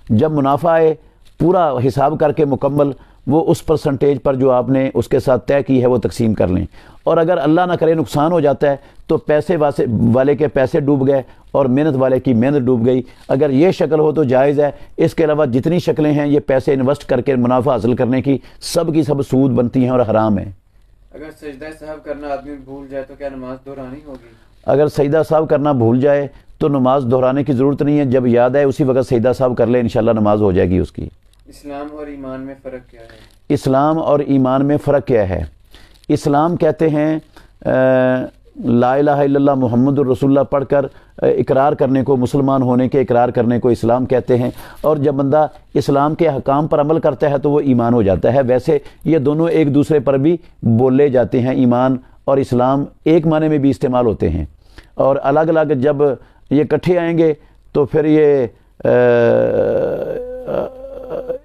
جب منافع آئے پورا حساب کر کے مکمل, وہ اس پرسنٹیج پر جو آپ نے اس کے ساتھ طے کی ہے وہ تقسیم کر لیں. اور اگر اللہ نہ کرے نقصان ہو جاتا ہے تو پیسے والے کے پیسے ڈوب گئے اور محنت والے کی محنت ڈوب گئی. اگر یہ شکل ہو تو جائز ہے. اس کے علاوہ جتنی شکلیں ہیں یہ پیسے انویسٹ کر کے منافع حاصل کرنے کی سب کی سب سود بنتی ہیں اور حرام ہیں. اگر سجدہ سہو کرنا آدمی بھول جائے تو کیا نماز دہرانی ہوگی؟ اگر سجدہ سہو کرنا بھول جائے تو نماز دہرانے کی ضرورت نہیں ہے, جب یاد آئے اسی وقت سجدہ سہو کر لے, انشاءاللہ نماز ہو جائے گی اس کی. اسلام اور ایمان میں فرق کیا ہے؟ اسلام اور ایمان میں فرق کیا ہے؟ اسلام کہتے ہیں لا الہ الا اللہ محمد الرسول اللہ پڑھ کر اقرار کرنے کو, مسلمان ہونے کے اقرار کرنے کو اسلام کہتے ہیں. اور جب بندہ اسلام کے احکام پر عمل کرتا ہے تو وہ ایمان ہو جاتا ہے. ویسے یہ دونوں ایک دوسرے پر بھی بولے جاتے ہیں, ایمان اور اسلام ایک معنی میں بھی استعمال ہوتے ہیں, اور الگ الگ جب یہ اکٹھے آئیں گے تو پھر یہ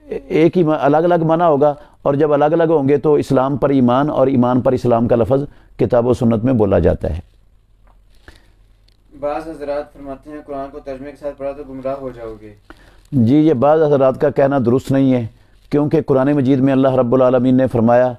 ایک ہی الگ الگ معنی ہوگا. اور جب الگ الگ ہوں گے تو اسلام پر ایمان اور ایمان پر اسلام کا لفظ کتاب و سنت میں بولا جاتا ہے. بعض حضرات فرماتے ہیں قرآن کو ترجمے کے ساتھ پڑھا تو گمراہ ہو جاؤ گے. جی, یہ بعض حضرات کا کہنا درست نہیں ہے, کیونکہ قرآن مجید میں اللہ رب العالمین نے فرمایا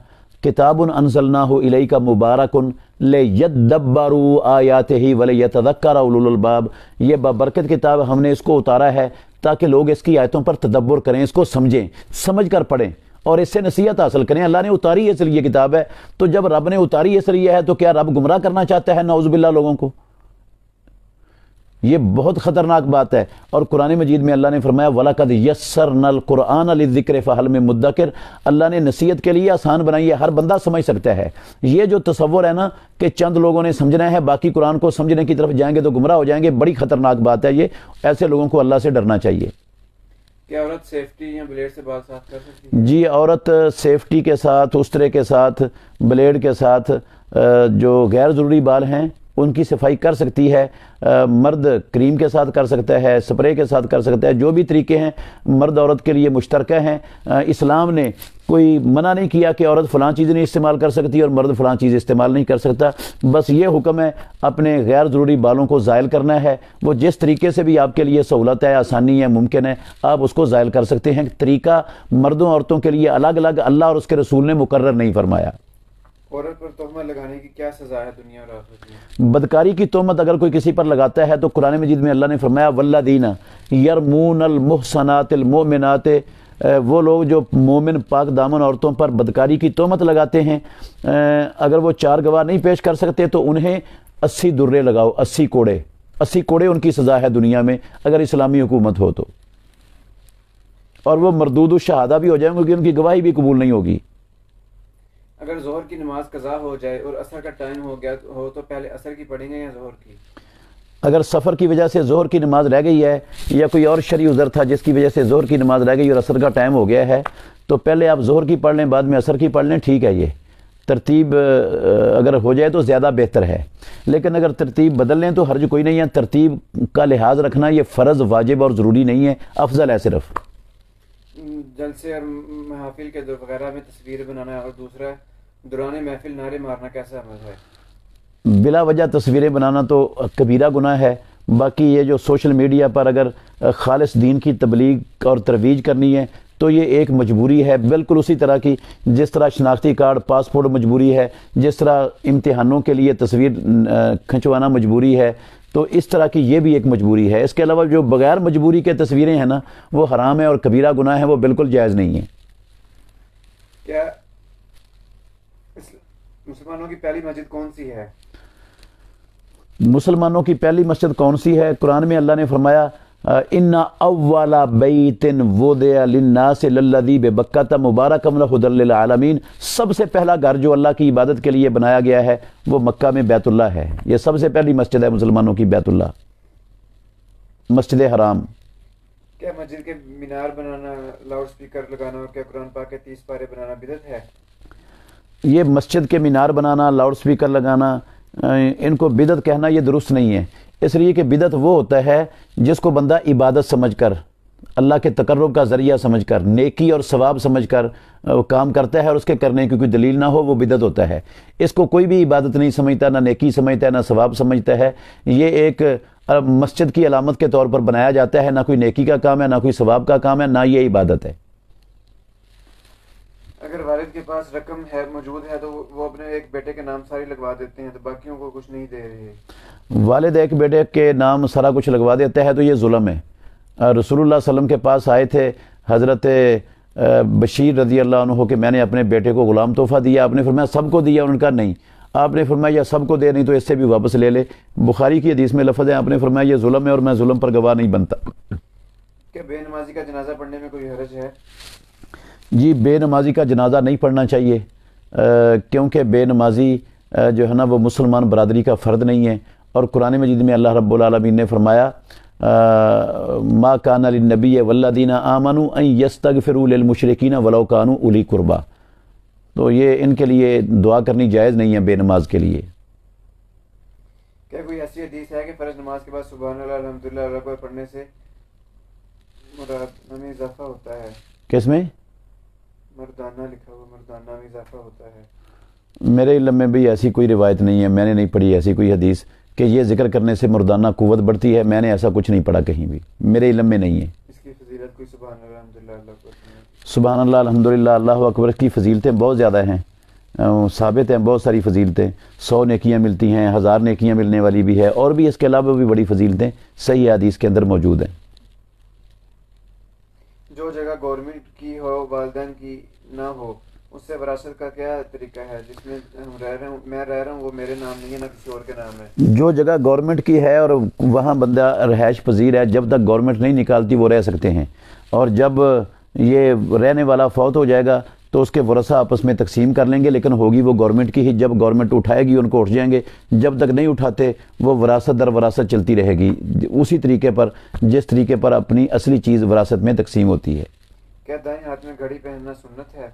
کتاب انزلناہ الیک مبارک لیدبروا آیاتہ ولیتذکر اولو الالباب. یہ بابرکت کتاب ہم نے اس کو اتارا ہے تاکہ لوگ اس کی آیتوں پر تدبر کریں, اس کو سمجھیں, سمجھ کر پڑھیں اور اس سے نصیحت حاصل کریں. اللہ نے اتاری اس لیے کتاب ہے, تو جب رب نے اتاری اس لیے ہے تو کیا رب گمراہ کرنا چاہتا ہے نعوذ باللہ لوگوں کو؟ یہ بہت خطرناک بات ہے. اور قرآن مجید میں اللہ نے فرمایا وَلَقَدْ يَسَّرْنَا الْقُرْآنَ لِلذِّكْرِ فَهَلْ مِن مُدَّكِرٍ. اللہ نے نصیحت کے لیے آسان بنائی ہے, ہر بندہ سمجھ سکتا ہے. یہ جو تصور ہے نا کہ چند لوگوں نے سمجھنا ہے, باقی قرآن کو سمجھنے کی طرف جائیں گے تو گمراہ ہو جائیں گے, بڑی خطرناک بات ہے. یہ ایسے لوگوں کو اللہ سے ڈرنا چاہیے. کیا عورت سیفٹی یا بلیڈ سے بال صاف کر سکتی ہے؟ جی, عورت سیفٹی کے ساتھ, استرے کے ساتھ, بلیڈ کے ساتھ جو غیر ضروری بال ہیں ان کی صفائی کر سکتی ہے. مرد کریم کے ساتھ کر سکتا ہے, سپرے کے ساتھ کر سکتا ہے, جو بھی طریقے ہیں مرد عورت کے لیے مشترکہ ہیں. اسلام نے کوئی منع نہیں کیا کہ عورت فلاں چیز نہیں استعمال کر سکتی اور مرد فلاں چیز استعمال نہیں کر سکتا. بس یہ حکم ہے اپنے غیر ضروری بالوں کو زائل کرنا ہے. وہ جس طریقے سے بھی آپ کے لیے سہولت ہے, آسانی ہے, ممکن ہے, آپ اس کو زائل کر سکتے ہیں. طریقہ مردوں عورتوں کے لیے الگ الگ اللہ اور اس کے رسول نے مقرر نہیں فرمایا. عورت پر تہمت لگانے کی کیا سزا ہے دنیا اور آخرت میں؟ بدکاری کی تہمت اگر کوئی کسی پر لگاتا ہے تو قرآن مجید میں اللہ نے فرمایا والذین یرمون المحصنات المؤمنات, وہ لوگ جو مومن پاک دامن عورتوں پر بدکاری کی تہمت لگاتے ہیں, اگر وہ 4 گواہ نہیں پیش کر سکتے تو انہیں 80 درے لگاؤ, 80 کوڑے ان کی سزا ہے دنیا میں اگر اسلامی حکومت ہو تو. اور وہ مردود الشہادہ بھی ہو جائیں گے کیونکہ ان کی گواہی بھی قبول نہیں ہوگی. اگر ظہر کی نماز قضا ہو جائے اور عصر کا ٹائم ہو گیا ہو تو پہلے عصر کی پڑھیں گے یا ظہر کی؟ اگر سفر کی وجہ سے ظہر کی نماز رہ گئی ہے یا کوئی اور شرعی عذر تھا جس کی وجہ سے ظہر کی نماز رہ گئی اور عصر کا ٹائم ہو گیا ہے تو پہلے آپ ظہر کی پڑھ لیں بعد میں عصر کی پڑھ لیں, ٹھیک ہے. یہ ترتیب اگر ہو جائے تو زیادہ بہتر ہے, لیکن اگر ترتیب بدل لیں تو حرج کوئی نہیں ہے. ترتیب کا لحاظ رکھنا یہ فرض, واجب اور ضروری نہیں ہے, افضل ہے صرف. جلسے اور محافل کے وغیرہ میں تصویر بنانا اور دوسرا دوران محفل نعرے مارنا کیسا عمل ہے؟ بلا وجہ تصویریں بنانا تو کبیرہ گناہ ہے. باقی یہ جو سوشل میڈیا پر اگر خالص دین کی تبلیغ اور ترویج کرنی ہے تو یہ ایک مجبوری ہے, بالکل اسی طرح کی جس طرح شناختی کارڈ پاسپورٹ مجبوری ہے, جس طرح امتحانوں کے لیے تصویر کھنچوانا مجبوری ہے, تو اس طرح کی یہ بھی ایک مجبوری ہے. اس کے علاوہ جو بغیر مجبوری کے تصویریں ہیں نا وہ حرام ہے اور کبیرہ گناہ ہے, وہ بالکل جائز نہیں ہے. کیا مسلمانوں کی پہلی مسجد کون سی ہے؟ مسلمانوں کی پہلی مسجد کون سی ہے؟ قرآن میں اللہ نے فرمایا ان اول بیت وضع للناس للذی ببکۃ مبارکا وہدی للعالمین, سب سے پہلا گھر جو اللہ کی عبادت کے لیے بنایا گیا ہے وہ مکہ میں بیت اللہ ہے. یہ سب سے پہلی مسجد ہے مسلمانوں کی, بیت اللہ, مسجد حرام. کیا مسجد کے مینار بنانا, لاؤڈ سپیکر لگانا اور کیا قرآن پاک کے 30 پارے بنانا بدعت ہے؟ یہ مسجد کے مینار بنانا, لاؤڈ سپیکر لگانا, ان کو بدعت کہنا یہ درست نہیں ہے. اس لیے کہ بدعت وہ ہوتا ہے جس کو بندہ عبادت سمجھ کر, اللہ کے تقرب کا ذریعہ سمجھ کر, نیکی اور ثواب سمجھ کر کام کرتا ہے اور اس کے کرنے کی کوئی دلیل نہ ہو, وہ بدعت ہوتا ہے. اس کو کوئی بھی عبادت نہیں سمجھتا, نہ نیکی سمجھتا ہے, نہ ثواب سمجھتا ہے. یہ ایک مسجد کی علامت کے طور پر بنایا جاتا ہے, نہ کوئی نیکی کا کام ہے, نہ کوئی ثواب کا کام ہے, نہ یہ عبادت ہے. اگر والد کے پاس رقم ہے موجود ہے تو وہ اپنے ایک بیٹے کے نام ساری لگوا دیتے ہیں تو باقیوں کو کچھ نہیں دے رہے. والد ایک بیٹے کے نام سارا کچھ لگوا دیتا ہے تو یہ ظلم ہے. رسول اللہ صلی اللہ علیہ وسلم کے پاس آئے تھے حضرت بشیر رضی اللہ عنہ کہ میں نے اپنے بیٹے کو غلام تحفہ دیا. آپ نے فرمایا سب کو دیا؟ ان کا نہیں. آپ نے فرمایا یا سب کو دے, نہیں تو اس سے بھی واپس لے لے. بخاری کی حدیث میں لفظ ہے, آپ نے فرمایا یہ ظلم ہے اور میں ظلم پر گواہ نہیں بنتا. کہ بے نمازی کا جنازہ پڑھنے میں کوئی حرج ہے؟ جی, بے نمازی کا جنازہ نہیں پڑھنا چاہیے کیونکہ بے نمازی جو ہے نا وہ مسلمان برادری کا فرد نہیں ہے. اور قرآن مجید میں اللہ رب العالمین نے فرمایا ما کان للنبی والذین آمنوا ان یستغفروا للمشرکین ولو کانوا اولی قربا. تو یہ ان کے لیے دعا کرنی جائز نہیں ہے بے نماز کے لیے. کیا کوئی ایسی حدیث ہے کہ فرض نماز کے بعد سبحان اللہ الحمدللہ اللہ اکبر پڑھنے سے مردانہ میں اضافہ ہوتا ہے؟ کس میں مردانہ لکھا ہوا, مردانہ میں اضافہ ہوتا ہے؟ میرے علم میں بھی ایسی کوئی روایت نہیں ہے, میں نے نہیں پڑھی ایسی کوئی حدیث کہ یہ ذکر کرنے سے مردانہ قوت بڑھتی ہے. میں نے ایسا کچھ نہیں پڑھا کہیں بھی, میرے علم میں نہیں ہے. اس کی فضیلت کوئی سبحان اللہ الحمدللہ اللہ اکبر؟ سبحان اللہ الحمدللہ اللہ اکبر کی فضیلتیں بہت زیادہ ہیں, ثابت ہیں بہت ساری فضیلتیں. 100 نیکیاں ملتی ہیں, 1000 نیکیاں ملنے والی بھی ہے, اور بھی اس کے علاوہ بھی بڑی فضیلتیں صحیح حدیث کے اندر موجود ہیں. جو جگہ گورنمنٹ کی ہو والدین کی نہ ہو اس سے وراثت کا کیا طریقہ ہے؟ جس میں میں رہ رہا ہوں وہ میرے نام نہیں ہے, نہ کسی اور کے نام ہے. جو جگہ گورنمنٹ کی ہے اور وہاں بندہ رہائش پذیر ہے, جب تک گورنمنٹ نہیں نکالتی وہ رہ سکتے ہیں. اور جب یہ رہنے والا فوت ہو جائے گا تو اس کے ورثہ آپس میں تقسیم کر لیں گے, لیکن ہوگی وہ گورنمنٹ کی ہی. جب گورنمنٹ اٹھائے گی ان کو اٹھ جائیں گے, جب تک نہیں اٹھاتے وہ وراثت در وراثت چلتی رہے گی اسی طریقے پر جس طریقے پر اپنی اصلی چیز وراثت میں تقسیم ہوتی ہے. کیا دائیں ہاتھ میں گھڑی پہننا سنت ہے؟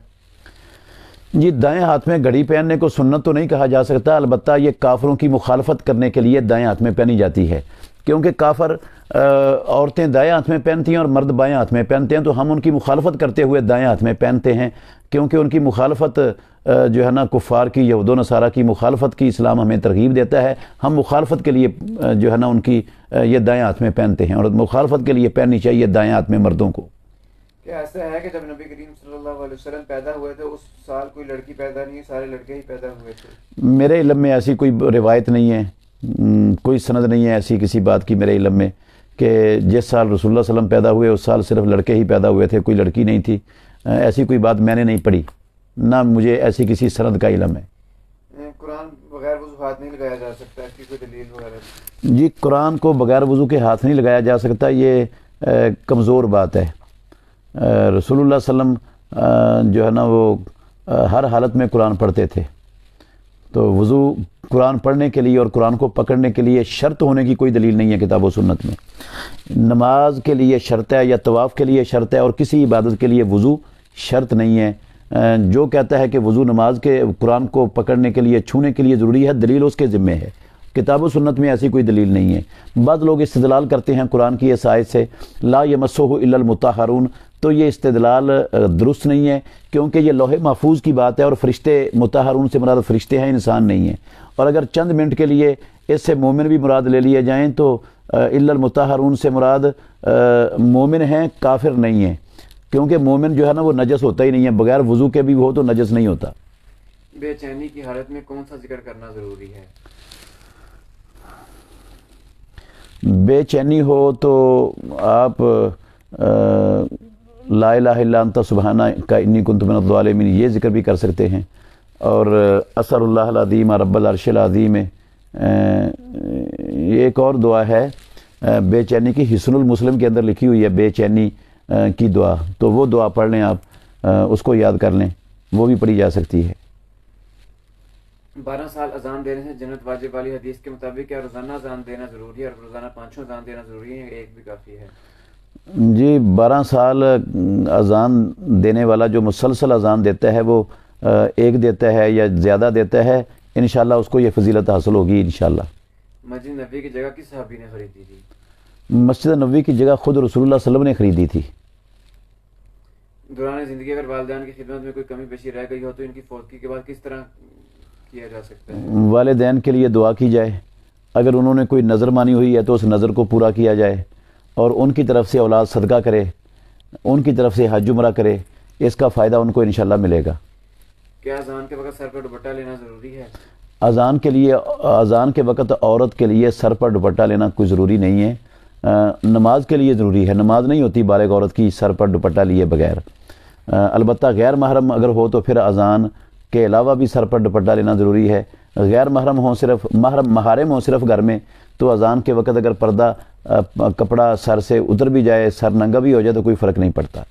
جی دائیں ہاتھ میں گھڑی پہننے کو سنت تو نہیں کہا جا سکتا، البتہ یہ کافروں کی مخالفت کرنے کے لیے دائیں ہاتھ میں پہنی جاتی ہے، کیونکہ کافر عورتیں دائیں ہاتھ میں پہنتی ہیں اور مرد بائیں ہاتھ میں پہنتے ہیں، تو ہم ان کی مخالفت کرتے ہوئے دائیں ہاتھ میں پہنتے ہیں، کیونکہ ان کی مخالفت جو ہے نا کفار کی، یہود و نصارہ کی مخالفت کی اسلام ہمیں ترغیب دیتا ہے، ہم مخالفت کے لیے جو ہے نا ان کی یہ دائیں ہاتھ میں پہنتے ہیں، اور مخالفت کے لیے پہننی چاہیے دائیں ہاتھ میں مردوں کو۔ کیا ایسا ہے کہ جب نبی کریم صلی اللہ علیہ وسلم پیدا ہوئے تھے اس سال کوئی لڑکی پیدا نہیں، سارے لڑکے ہی پیدا ہوئے تھے؟ میرے علم میں ایسی کوئی روایت نہیں ہے، کوئی سند نہیں ہے ایسی کسی بات کی میرے علم میں کہ جس سال رسول اللہ صلی اللہ علیہ وسلم پیدا ہوئے اس سال صرف لڑکے ہی پیدا ہوئے تھے، کوئی لڑکی نہیں تھی، ایسی کوئی بات میں نے نہیں پڑھی، نہ مجھے ایسی کسی سند کا علم ہے۔ قرآن بغیر وضو ہاتھ نہیں لگایا جا سکتا، اس کی کوئی دلیل وغیرہ؟ جی قرآن کو بغیر وضو کے ہاتھ نہیں لگایا جا سکتا، یہ کمزور بات ہے۔ رسول اللہ صلی اللہ علیہ وسلم جو ہے نا وہ ہر حالت میں قرآن پڑھتے تھے، تو وضو قرآن پڑھنے کے لیے اور قرآن کو پکڑنے کے لیے شرط ہونے کی کوئی دلیل نہیں ہے کتاب و سنت میں۔ نماز کے لیے شرط ہے یا طواف کے لیے شرط ہے، اور کسی عبادت کے لیے وضو شرط نہیں ہے۔ جو کہتا ہے کہ وضو نماز کے قرآن کو پکڑنے کے لیے چھونے کے لیے ضروری ہے، دلیل اس کے ذمہ ہے، کتاب و سنت میں ایسی کوئی دلیل نہیں ہے۔ بعض لوگ استدلال کرتے ہیں قرآن کی اس آیت سے لا یمسہ الا المطہرون، تو یہ استدلال درست نہیں ہے، کیونکہ یہ لوح محفوظ کی بات ہے، اور فرشتے مطہرون سے مراد فرشتے ہیں، انسان نہیں ہیں، اور اگر چند منٹ کے لیے اس سے مومن بھی مراد لے لیے جائیں تو الا المطہرون سے مراد مومن ہیں، کافر نہیں ہیں، کیونکہ مومن جو ہے نا وہ نجس ہوتا ہی نہیں ہے، بغیر وضو کے بھی وہ تو نجس نہیں ہوتا۔ بے چینی کی حالت میں کون سا ذکر کرنا ضروری ہے؟ بے چینی ہو تو آپ لا الہ الا انت سبحانک انی کنت من الظالمین یہ ذکر بھی کر سکتے ہیں، اور اسأل اللہ العظیم رب العرش العظیم، یہ ایک اور دعا ہے بے چینی کی، حصن المسلم کے اندر لکھی ہوئی ہے بے چینی کی دعا، تو وہ دعا پڑھ لیں آپ، اس کو یاد کر لیں، وہ بھی پڑھی جا سکتی ہے۔ 12 سال اذان دینے سے جنت واجب والی حدیث کے مطابق کیا روزانہ اذان دینا ضروری ہے، اور روزانہ 5 اذان دینا ضروری ہے، ایک بھی کافی ہے؟ جی 12 سال اذان دینے والا جو مسلسل اذان دیتا ہے وہ ایک دیتا ہے یا زیادہ دیتا ہے، انشاءاللہ اس کو یہ فضیلت حاصل ہوگی انشاءاللہ۔ مسجد نبوی کی جگہ کس صحابی نے خریدی تھی؟ مسجد نبوی کی جگہ خود رسول اللہ صلی اللہ علیہ وسلم نے خریدی تھی۔ دوران زندگی اگر والدین کی خدمت میں کوئی کمی بیشی رہ گئی ہو تو ان کی فوتگی کے بعد کس طرح کیا جا سکتا ہے؟ والدین کے لیے دعا کی جائے، اگر انہوں نے کوئی نظر مانی ہوئی ہے تو اس نظر کو پورا کیا جائے، اور ان کی طرف سے اولاد صدقہ کرے، ان کی طرف سے حج عمرہ کرے، اس کا فائدہ ان کو انشاءاللہ ملے گا۔ کیا اذان کے وقت سر پر دوپٹہ لینا ضروری ہے؟ اذان کے وقت عورت کے لیے سر پر دوپٹہ لینا کوئی ضروری نہیں ہے، نماز کے لیے ضروری ہے، نماز نہیں ہوتی بالغ عورت کی سر پر دوپٹہ لیے بغیر، البتہ غیر محرم اگر ہو تو پھر اذان کے علاوہ بھی سر پر دوپٹہ لینا ضروری ہے۔ غیر محرم ہوں صرف، محارم ہوں صرف گھر میں، تو اذان کے وقت اگر پردہ کپڑا سر سے اتر بھی جائے، سر ننگا بھی ہو جائے تو کوئی فرق نہیں پڑتا۔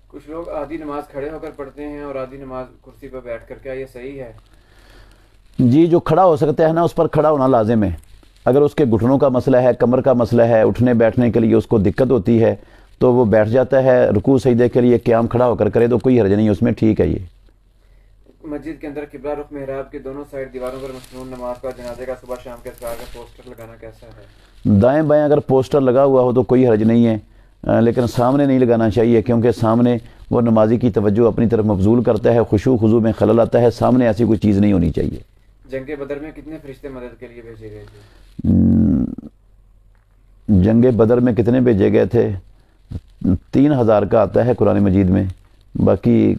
کچھ لوگ آدھی نماز کھڑے ہو کر پڑھتے ہیں اور آدھی نماز کرسی پر بیٹھ کر، کیا یہ صحیح ہے؟ جی جو کھڑا ہو سکتا ہے نا اس پر کھڑا ہونا لازم ہے، اگر اس کے گھٹنوں کا مسئلہ ہے، کمر کا مسئلہ ہے، اٹھنے بیٹھنے کے لیے اس کو دقت ہوتی ہے تو وہ بیٹھ جاتا ہے، رکوع سجدے کے لیے قیام کھڑا ہو کر کرے تو کوئی حرج نہیں، اس میں ٹھیک ہے۔ یہ مسجد کے اندر قبلہ رخ محراب کے دونوں سائڈ دیواروں پر مسنون نماز کا جنازے کا صبح شام کے اذکار کا پوسٹر لگانا کیسا ہے؟ دائیں بائیں اگر پوسٹر لگا ہوا ہو تو کوئی حرج نہیں ہے، لیکن سامنے نہیں لگانا چاہیے، کیونکہ سامنے وہ نمازی کی توجہ اپنی طرف مبذول کرتا ہے، خشوع خضوع میں خلل آتا ہے، سامنے ایسی کوئی چیز نہیں ہونی چاہیے۔ جنگ بدر میں کتنے فرشتے مدد کے لیے بھیجے گئے تھے؟ جنگ بدر میں کتنے بھیجے گئے تھے؟ 3000 کا آتا ہے قرآن مجید میں، باقی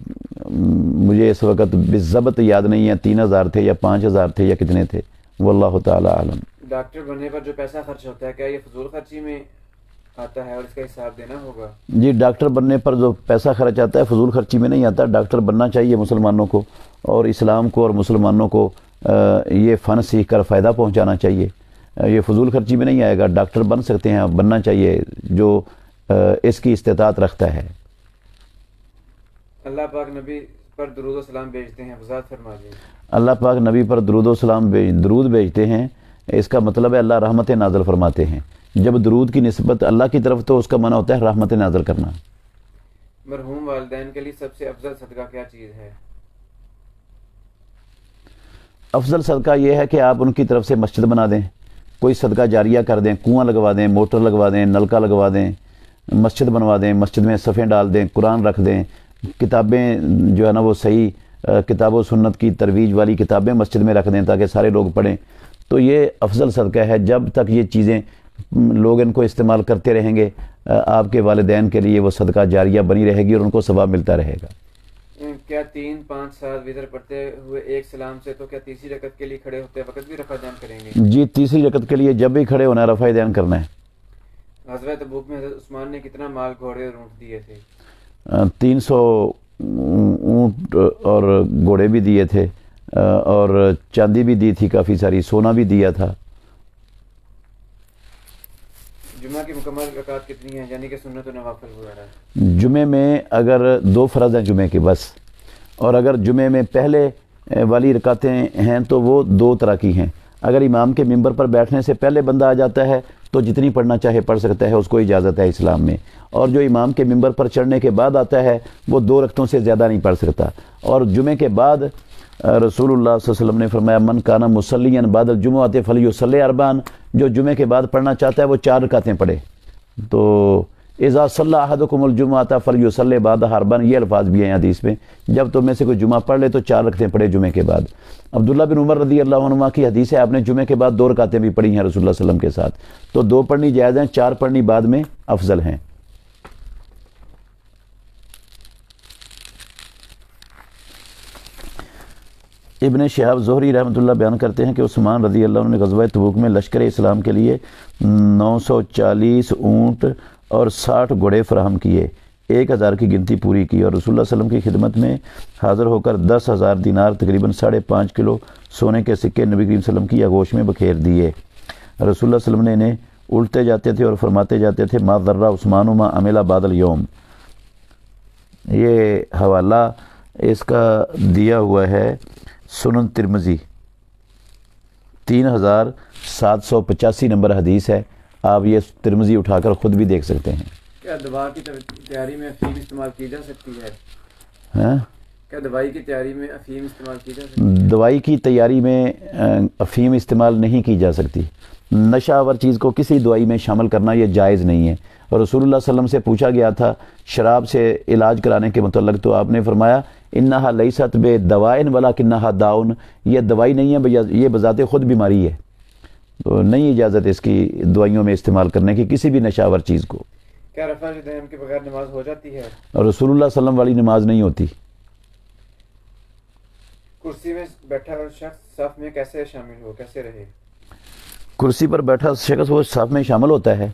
مجھے اس وقت بالضبط یاد نہیں ہے 3000 تھے یا 5000 تھے یا کتنے تھے، واللہ تعالی عالم۔ ڈاکٹر بننے پر جو پیسہ خرچ ہوتا ہے کیا یہ فضول خرچی میں آتا ہے اور اس کا حساب دینا ہوگا؟ جی ڈاکٹر بننے پر جو پیسہ خرچ آتا ہے فضول خرچی میں نہیں آتا، ڈاکٹر بننا چاہیے مسلمانوں کو، اور اسلام کو اور مسلمانوں کو یہ فن سیکھ کر فائدہ پہنچانا چاہیے، یہ فضول خرچی میں نہیں آئے گا، ڈاکٹر بن سکتے ہیں، بننا چاہیے جو اس کی استطاعت رکھتا ہے۔ اللہ پاک نبی پر درود و سلام بھیجتے ہیں، وضاحت فرما دیں۔ اللہ پاک نبی پر درود و سلام درود بھیجتے ہیں، اس کا مطلب ہے اللہ رحمت نازل فرماتے ہیں، جب درود کی نسبت اللہ کی طرف تو اس کا معنی ہوتا ہے رحمت نازل کرنا۔ مرحوم والدین کے لیے سب سے افضل صدقہ کیا چیز ہے؟ افضل صدقہ یہ ہے کہ آپ ان کی طرف سے مسجد بنا دیں، کوئی صدقہ جاریہ کر دیں، کنواں لگوا دیں، موٹر لگوا دیں، نلکا لگوا دیں، مسجد بنوا دیں، مسجد میں صفیں ڈال دیں، قرآن رکھ دیں، کتابیں جو ہے نا وہ صحیح کتاب و سنت کی ترویج والی کتابیں مسجد میں رکھ دیں تاکہ سارے لوگ پڑھیں. تو یہ افضل صدقہ ہے. جب تک یہ چیزیں لوگ ان کو استعمال کرتے رہیں گے آپ کے والدین کے لیے وہ صدقہ جاریہ بنی رہے گی اور ان کو ثواب ملتا رہے گا. کیا 3-5-7 وطر پڑھتے ہوئے ایک سلام سے تو کیا تیسری رکعت کے لیے کھڑے ہوتے وقت بھی رفع دین کریں گے؟ جی تیسری رکعت کے لیے جب بھی کھڑے ہونا ہے رفع دین کرنا ہے. غزوہ تبوک میں حضرت عثمان نے کتنا مال گھوڑے اور اونٹ دیے تھے؟ 300 اونٹ اور گھوڑے بھی دیے تھے اور چاندی بھی دی تھی کافی ساری، سونا بھی دیا تھا. جمعہ کی مکمل رکعت کتنی ہیں یعنی کہ سنت و نوافل وغیرہ؟ جمعے میں اگر 2 فرض ہیں جمعے کے بس، اور اگر جمعے میں پہلے والی رکعتیں ہیں تو وہ 2 طرح کی ہیں. اگر امام کے ممبر پر بیٹھنے سے پہلے بندہ آ جاتا ہے تو جتنی پڑھنا چاہے پڑھ سکتا ہے، اس کو اجازت ہے اسلام میں. اور جو امام کے ممبر پر چڑھنے کے بعد آتا ہے وہ 2 رکعتوں سے زیادہ نہیں پڑھ سکتا. اور جمعے کے بعد رسول اللہ صلی اللہ علیہ وسلم نے فرمایا من کانا مصلیًا بعد الجمعۃ فلیصلی 4، جو جمعے کے بعد پڑھنا چاہتا ہے وہ 4 رکعتیں پڑھے. تو اذا صلی احدکم الجمعۃ فلیصلی بعدھا 4، یہ الفاظ بھی ہیں حدیث میں، جب تم میں سے کوئی جمعہ پڑھ لے تو 4 رکعتیں پڑھے جمعے کے بعد. عبداللہ بن عمر رضی اللہ عنہما کی حدیث ہے آپ نے جمعے کے بعد 2 رکعتیں بھی پڑھی ہیں رسول اللہ صلی اللہ علیہ وسلم کے ساتھ. تو 2 پڑھنی جائز ہیں، 4 پڑھنی بعد میں افضل ہیں. ابن شہاب زہری رحمۃ اللہ بیان کرتے ہیں کہ عثمان رضی اللہ عنہ نے غزوہ تبوک میں لشکر اسلام کے لیے 940 اونٹ اور 60 گھوڑے فراہم کیے، 1000 کی گنتی پوری کی، اور رسول اللہ صلی اللہ علیہ وسلم کی خدمت میں حاضر ہو کر 10,000 دینار تقریباً 5.5 کلو سونے کے سکے نبی کریم صلی اللہ علیہ وسلم کی آغوش میں بکھیر دیے. رسول اللہ صلی اللہ علیہ وسلم نے انہیں الٹتے جاتے تھے اور فرماتے جاتے تھے ما ضر عثمان ما عمل بعد اليوم. یہ حوالہ اس کا دیا ہوا ہے سنن ترمذی، 3785 نمبر حدیث ہے. آپ یہ ترمذی اٹھا کر خود بھی دیکھ سکتے ہیں. کیا دوا کی تیاری میں افیم استعمال کی جا سکتی ہے؟ ہاں کیا دوائی کی تیاری میں افیم استعمال کی جا سکتی ہے؟ دوائی کی تیاری میں افیم استعمال نہیں کی جا سکتی. نشہ آور چیز کو کسی دوائی میں شامل کرنا یہ جائز نہیں ہے. اور رسول اللہ صلی اللہ علیہ وسلم سے پوچھا گیا تھا شراب سے علاج کرانے کے متعلق، تو آپ نے فرمایا انہا لیست بے دوائن ولکنہا داؤن، یہ دوائی نہیں ہے، یہ بذات خود بیماری ہے. تو نہیں اجازت اس کی دوائیوں میں استعمال کرنے کی کسی بھی نشہ آور چیز کو. کیا رفع یدین کے بغیر نماز ہو جاتی ہے؟ اور رسول اللہ صلی اللہ علیہ وسلم والی نماز نہیں ہوتی. کرسی میں بیٹھا شخص صف میں کیسے شامل ہو، کیسے رہے؟ کرسی پر بیٹھا شخص وہ صف میں شامل ہوتا ہے.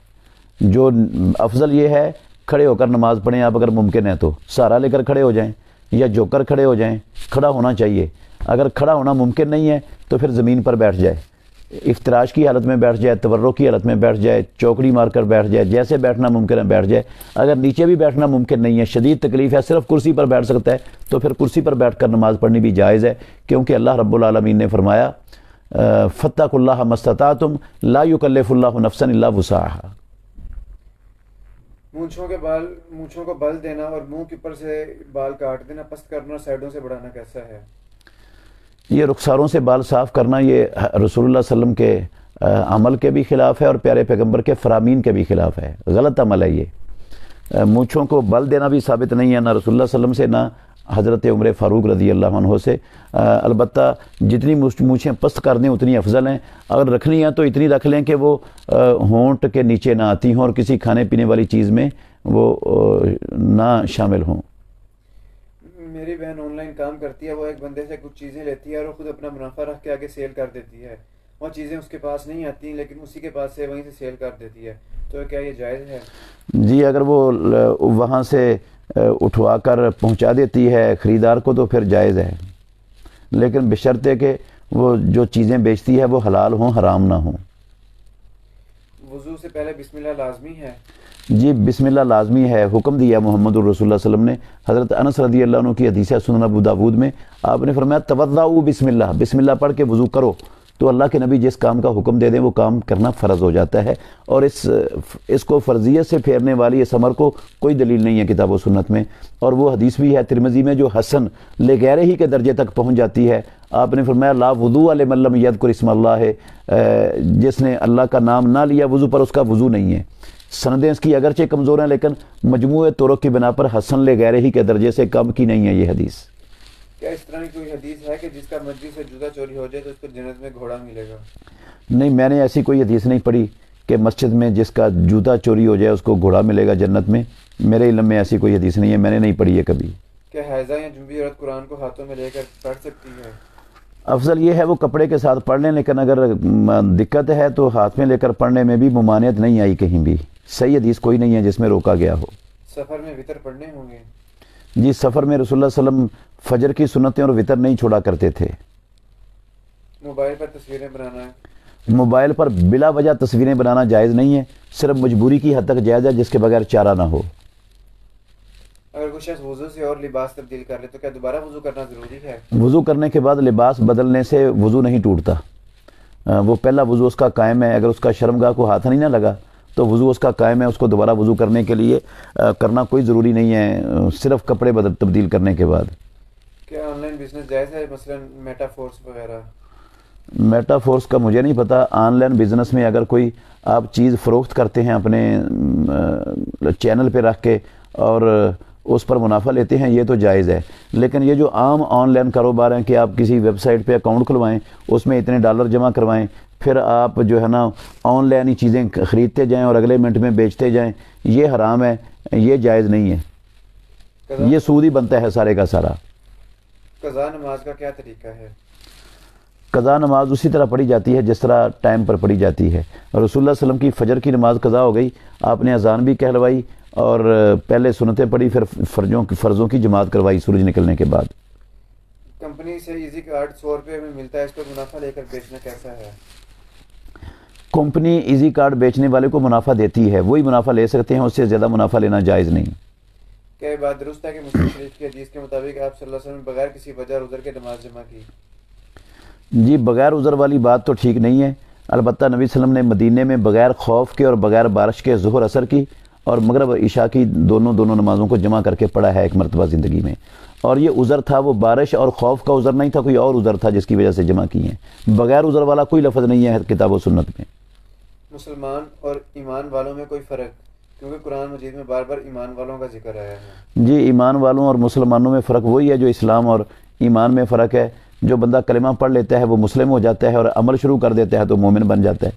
جو افضل یہ ہے کھڑے ہو کر نماز پڑھیں آپ، اگر ممکن ہے تو سہارا لے کر کھڑے ہو جائیں یا جو کر کھڑے ہو جائیں. کھڑا ہونا چاہیے. اگر کھڑا ہونا ممکن نہیں ہے تو پھر زمین پر بیٹھ جائے، افتراش کی حالت میں بیٹھ جائے، تورک کی حالت میں بیٹھ جائے، چوکڑی مار کر بیٹھ جائے، جیسے بیٹھنا ممکن ہے بیٹھ جائے. اگر نیچے بھی بیٹھنا ممکن نہیں ہے، شدید تکلیف ہے، صرف کرسی پر بیٹھ سکتا ہے، تو پھر کرسی پر بیٹھ کر نماز پڑھنی بھی جائز ہے، کیونکہ اللہ رب العالمین نے فرمایا فاتقوا اللہ ما استطعتم لا یکلف اللہ نفسا الا وسعها. مونچھوں کو بل دینا اور منہ کے اوپر سے بال کاٹ دینا، پست کرنا اور سائڈوں سے بڑھانا کیسا ہے؟ یہ رخساروں سے بال صاف کرنا یہ رسول اللہ صلی اللہ علیہ وسلم کے عمل کے بھی خلاف ہے اور پیارے پیغمبر کے فرامین کے بھی خلاف ہے. غلط عمل ہے یہ. مونچھوں کو بل دینا بھی ثابت نہیں ہے، نہ رسول اللہ صلی اللہ علیہ وسلم سے، نہ حضرت عمر فاروق رضی اللہ عنہ سے. البتہ جتنی مونچھیں پست کر دیں اتنی افضل ہیں. اگر رکھنی ہیں تو اتنی رکھ لیں کہ وہ ہونٹ کے نیچے نہ آتی ہوں اور کسی کھانے پینے والی چیز میں وہ نہ شامل ہوں. میری بہن آن لائن کام کرتی ہے، وہ ایک بندے سے کچھ چیزیں لیتی ہے اور وہ خود اپنا منافع رکھ کے آگے سیل کر دیتی ہے. وہ چیزیں اس کے پاس نہیں آتی لیکن اسی کے پاس سے وہیں سے سیل کر دیتی ہے، تو کیا یہ جائز ہے؟ جی اگر وہ وہاں سے اٹھوا کر پہنچا دیتی ہے خریدار کو تو پھر جائز ہے، لیکن بشرطے کہ وہ جو چیزیں بیچتی ہے وہ حلال ہوں، حرام نہ ہوں. وضو سے پہلے بسم اللہ لازمی ہے؟ جی بسم اللہ لازمی ہے. حکم دیا محمد الرسول اللہ صلی اللہ علیہ وسلم نے. حضرت انس رضی اللہ عنہ کی حدیث ہے سنن ابو داود میں، آپ نے فرمایا توضؤ بسم اللہ، بسم اللہ پڑھ کے وضو کرو. تو اللہ کے نبی جس کام کا حکم دے دیں وہ کام کرنا فرض ہو جاتا ہے. اور اس کو فرضیت سے پھیرنے والی اس امر کو کوئی دلیل نہیں ہے کتاب و سنت میں. اور وہ حدیث بھی ہے ترمذی میں جو حسن لغیرہ ہی کے درجے تک پہنچ جاتی ہے. آپ نے فرمایا لا وضوء لمن لم یذکر اسم اللہ، جس نے اللہ کا نام نہ لیا وضو پر اس کا وضو نہیں ہے۔ سندیں اس کی اگرچہ کمزور ہیں لیکن مجموعہ طرق کی بنا پر حسن لغیرہ ہی کے درجے سے کم کی نہیں ہے یہ حدیث۔ کیا اس طرح کی کوئی حدیث ہے کہ جس کا مسجد سے جوتا چوری ہو جائے تو اس کو جنت میں گھوڑا ملے گا؟ نہیں، میں نے ایسی کوئی حدیث نہیں پڑھی کہ مسجد میں جس کا جوتا چوری ہو جائے اس کو گھوڑا ملے گا جنت میں، میرے علم میں ایسی کوئی حدیث نہیں ہے، میں نے نہیں پڑھی ہے کبھی۔ کیا حائضہ یا جنبی عورت قرآن کو ہاتھوں میں لے کر پڑھ سکتی ہے؟ افضل یہ ہے وہ کپڑے کے ساتھ پڑھ لیں، لیکن اگر دقت ہے تو ہاتھ میں لے کر پڑھنے میں بھی ممانعت نہیں آئی کہیں بھی، صحیح حدیث کوئی نہیں ہے جس میں روکا گیا ہو۔ سفر میں وطر پڑھنے ہوں گے؟ جی، سفر میں رسول اللہ صلی اللہ علیہ وسلم فجر کی سنتیں اور وطر نہیں چھوڑا کرتے تھے۔ موبائل پر تصویریں بنانا ہے؟ موبائل پر بلا وجہ تصویریں بنانا جائز نہیں ہے، صرف مجبوری کی حد تک جائز ہے جس کے بغیر چارہ نہ ہو۔ اگر کوئی شخص وضو سے اور لباس تبدیل کر لے تو کیا دوبارہ وضو کرنا ضروری ہے؟ وضو کرنے کے بعد لباس بدلنے سے وضو نہیں ٹوٹتا، وہ پہلا وضو اس کا قائم ہے۔ اگر اس کا شرمگاہ کو ہاتھ نہیں نہ لگا تو وضو اس کا قائم ہے، اس کو دوبارہ وضو کرنے کے لیے کرنا کوئی ضروری نہیں ہے، صرف کپڑے تبدیل کرنے کے بعد۔ کیا آن لائن بزنس جائز ہے، مثلا میٹا فورس وغیرہ؟ میٹا فورس کا مجھے نہیں پتہ۔ آن لائن بزنس میں اگر کوئی آپ چیز فروخت کرتے ہیں اپنے چینل پہ رکھ کے اور اس پر منافع لیتے ہیں یہ تو جائز ہے، لیکن یہ جو عام آن لائن کاروبار ہیں کہ آپ کسی ویب سائٹ پہ اکاؤنٹ کھلوائیں، اس میں اتنے ڈالر جمع کروائیں، پھر آپ جو ہے نا آن لائن ہی چیزیں خریدتے جائیں اور اگلے منٹ میں بیچتے جائیں، یہ حرام ہے، یہ جائز نہیں ہے، یہ سود ہی بنتا ہے سارے کا سارا۔ قضا نماز کا کیا طریقہ ہے؟ قضا نماز اسی طرح پڑھی جاتی ہے جس طرح ٹائم پر پڑھی جاتی ہے۔ رسول اللہ صلی اللہ علیہ وسلم کی فجر کی نماز قضا ہو گئی، آپ نے اذان بھی کہلوائی اور پہلے سنتیں پڑھی، پھر فرضوں کی جماعت کروائی سورج نکلنے کے بعد۔ کمپنی سے ایزی کارڈ 100 روپے میں ملتا ہے، اس پر منافع لے کر بیچنا کیسا ہے؟ کمپنی ایزی کارڈ بیچنے والے کو منافع دیتی ہے، وہی منافع لے سکتے ہیں، اس سے زیادہ منافع لینا جائز نہیں۔ کیا یہ بات درست ہے کہ مسلم شریف کی حدیث کے مطابق آپ صلی اللہ علیہ وسلم نے بغیر کسی وجہ اور عذر کے نماز جمع کی؟ جی، بغیر عذر والی بات تو ٹھیک نہیں ہے، البتہ نبی صلی اللہ علیہ وسلم نے مدینے میں بغیر خوف کے اور بغیر بارش کے ظہر اثر کی اور مغرب عشاء کی دونوں نمازوں کو جمع کر کے پڑھا ہے ایک مرتبہ زندگی میں، اور یہ عذر تھا، وہ بارش اور خوف کا عذر نہیں تھا، کوئی اور عذر تھا جس کی وجہ سے جمع کی ہیں۔ بغیر عذر والا کوئی لفظ نہیں ہے کتاب و سنت میں۔ مسلمان اور ایمان والوں میں کوئی فرق؟ کیونکہ قرآن مجید میں بار بار ایمان والوں کا ذکر آیا ہے۔ جی، ایمان والوں اور مسلمانوں میں فرق وہی ہے جو اسلام اور ایمان میں فرق ہے۔ جو بندہ کلمہ پڑھ لیتا ہے وہ مسلم ہو جاتا ہے اور عمل شروع کر دیتا ہے تو مومن بن جاتا ہے۔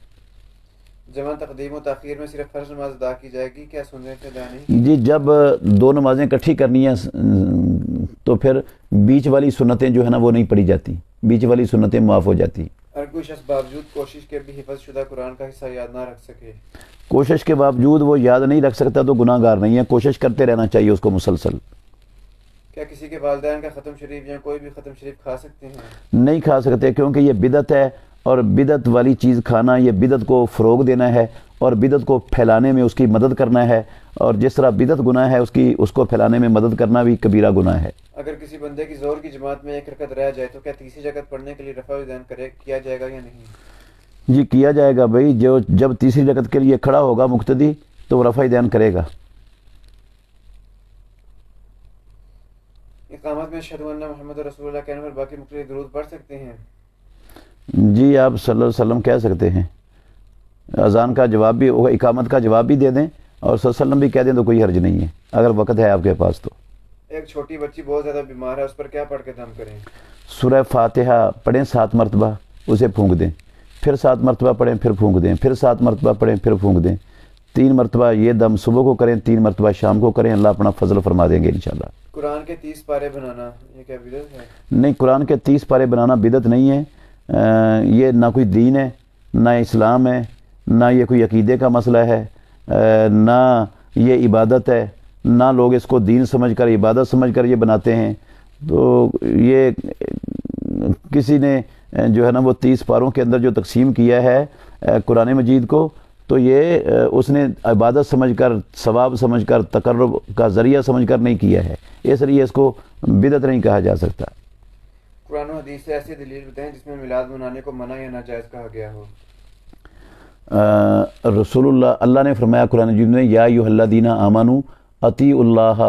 جمع تقدیم و تاخیر میں صرف فرض نماز ادا کی جائے گی، کیا سنت ادا نہیں؟ جی، جب دو نمازیں اکٹھی کرنی ہیں تو پھر بیچ والی سنتیں جو ہے نا وہ نہیں پڑھی جاتی، بیچ والی سنتیں معاف ہو جاتی۔ اگر کوئی شخص باوجود کوشش کے بھی حفظ شدہ قرآن کا حصہ یاد نہ رکھ سکے؟ کوشش کے باوجود وہ یاد نہیں رکھ سکتا تو گناہ گار نہیں ہے، کوشش کرتے رہنا چاہیے اس کو مسلسل۔ کیا کسی کے والدین کا ختم شریف یا کوئی بھی ختم شریف کھا سکتے ہیں؟ نہیں کھا سکتے، کیونکہ یہ بدعت ہے، اور بدعت والی چیز کھانا یہ بدعت کو فروغ دینا ہے اور بدعت کو پھیلانے میں اس کی مدد کرنا ہے، اور جس طرح بدعت گناہ ہے اس کو پھیلانے میں مدد کرنا بھی کبیرہ گناہ ہے۔ اگر کسی بندے کی ظہر کی جماعت میں ایک رکعت رہ جائے تو کیا تیسری رکعت پڑھنے کے لیے رفع الیدین کیا جائے گا یا نہیں؟ جی، کیا جائے گا بھائی، جب تیسری رکعت کے لیے کھڑا ہوگا مقتدی تو وہ رفع الیدین کرے گا۔ اقامت میں اشہد ان محمد رسول اللہ کہنے پر باقی مقتدی درود پڑھ سکتے ہیں؟ جی، آپ صلی اللہ علیہ وسلم کہہ سکتے ہیں، اذان کا جواب بھی، اقامت کا جواب بھی دے دیں اور صلی اللہ علیہ وسلم بھی کہہ دیں تو کوئی حرج نہیں ہے اگر وقت ہے آپ کے پاس تو۔ ایک چھوٹی بچی بہت زیادہ بیمار ہے، اس پر کیا پڑھ کے دم کریں؟ سورہ فاتحہ پڑھیں 7 مرتبہ، اسے پھونک دیں، پھر 7 مرتبہ پڑھیں، پھر پھونک دیں، پھر 7 مرتبہ پڑھیں، پھر پھونک دیں، 3 مرتبہ یہ دم صبح کو کریں، 3 مرتبہ شام کو کریں، اللہ اپنا فضل فرما دیں گے انشاءاللہ۔ قرآن کے 30 پارے بنانا یہ کیا بدعت ہے؟ نہیں، قرآن کے 30 پارے بنانا بدعت نہیں ہے، یہ نہ کوئی دین ہے، نہ اسلام ہے، نہ یہ کوئی عقیدے کا مسئلہ ہے، نہ یہ عبادت ہے، نہ لوگ اس کو دین سمجھ کر عبادت سمجھ کر یہ بناتے ہیں۔ تو یہ کسی نے جو ہے نا وہ 30 پاروں کے اندر جو تقسیم کیا ہے قرآن مجید کو، تو یہ اس نے عبادت سمجھ کر، ثواب سمجھ کر، تقرب کا ذریعہ سمجھ کر نہیں کیا ہے، اس لیے اس کو بدعت نہیں کہا جا سکتا۔ قرآن و حدیث سے ایسی دلیل بتائیں جس میں میلاد منانے کو منع یا ناجائز کہا گیا ہو۔ رسول اللہ نے فرمایا قرآن مجید میں، یا ایھا الذین آمنوا اطیعوا اللہ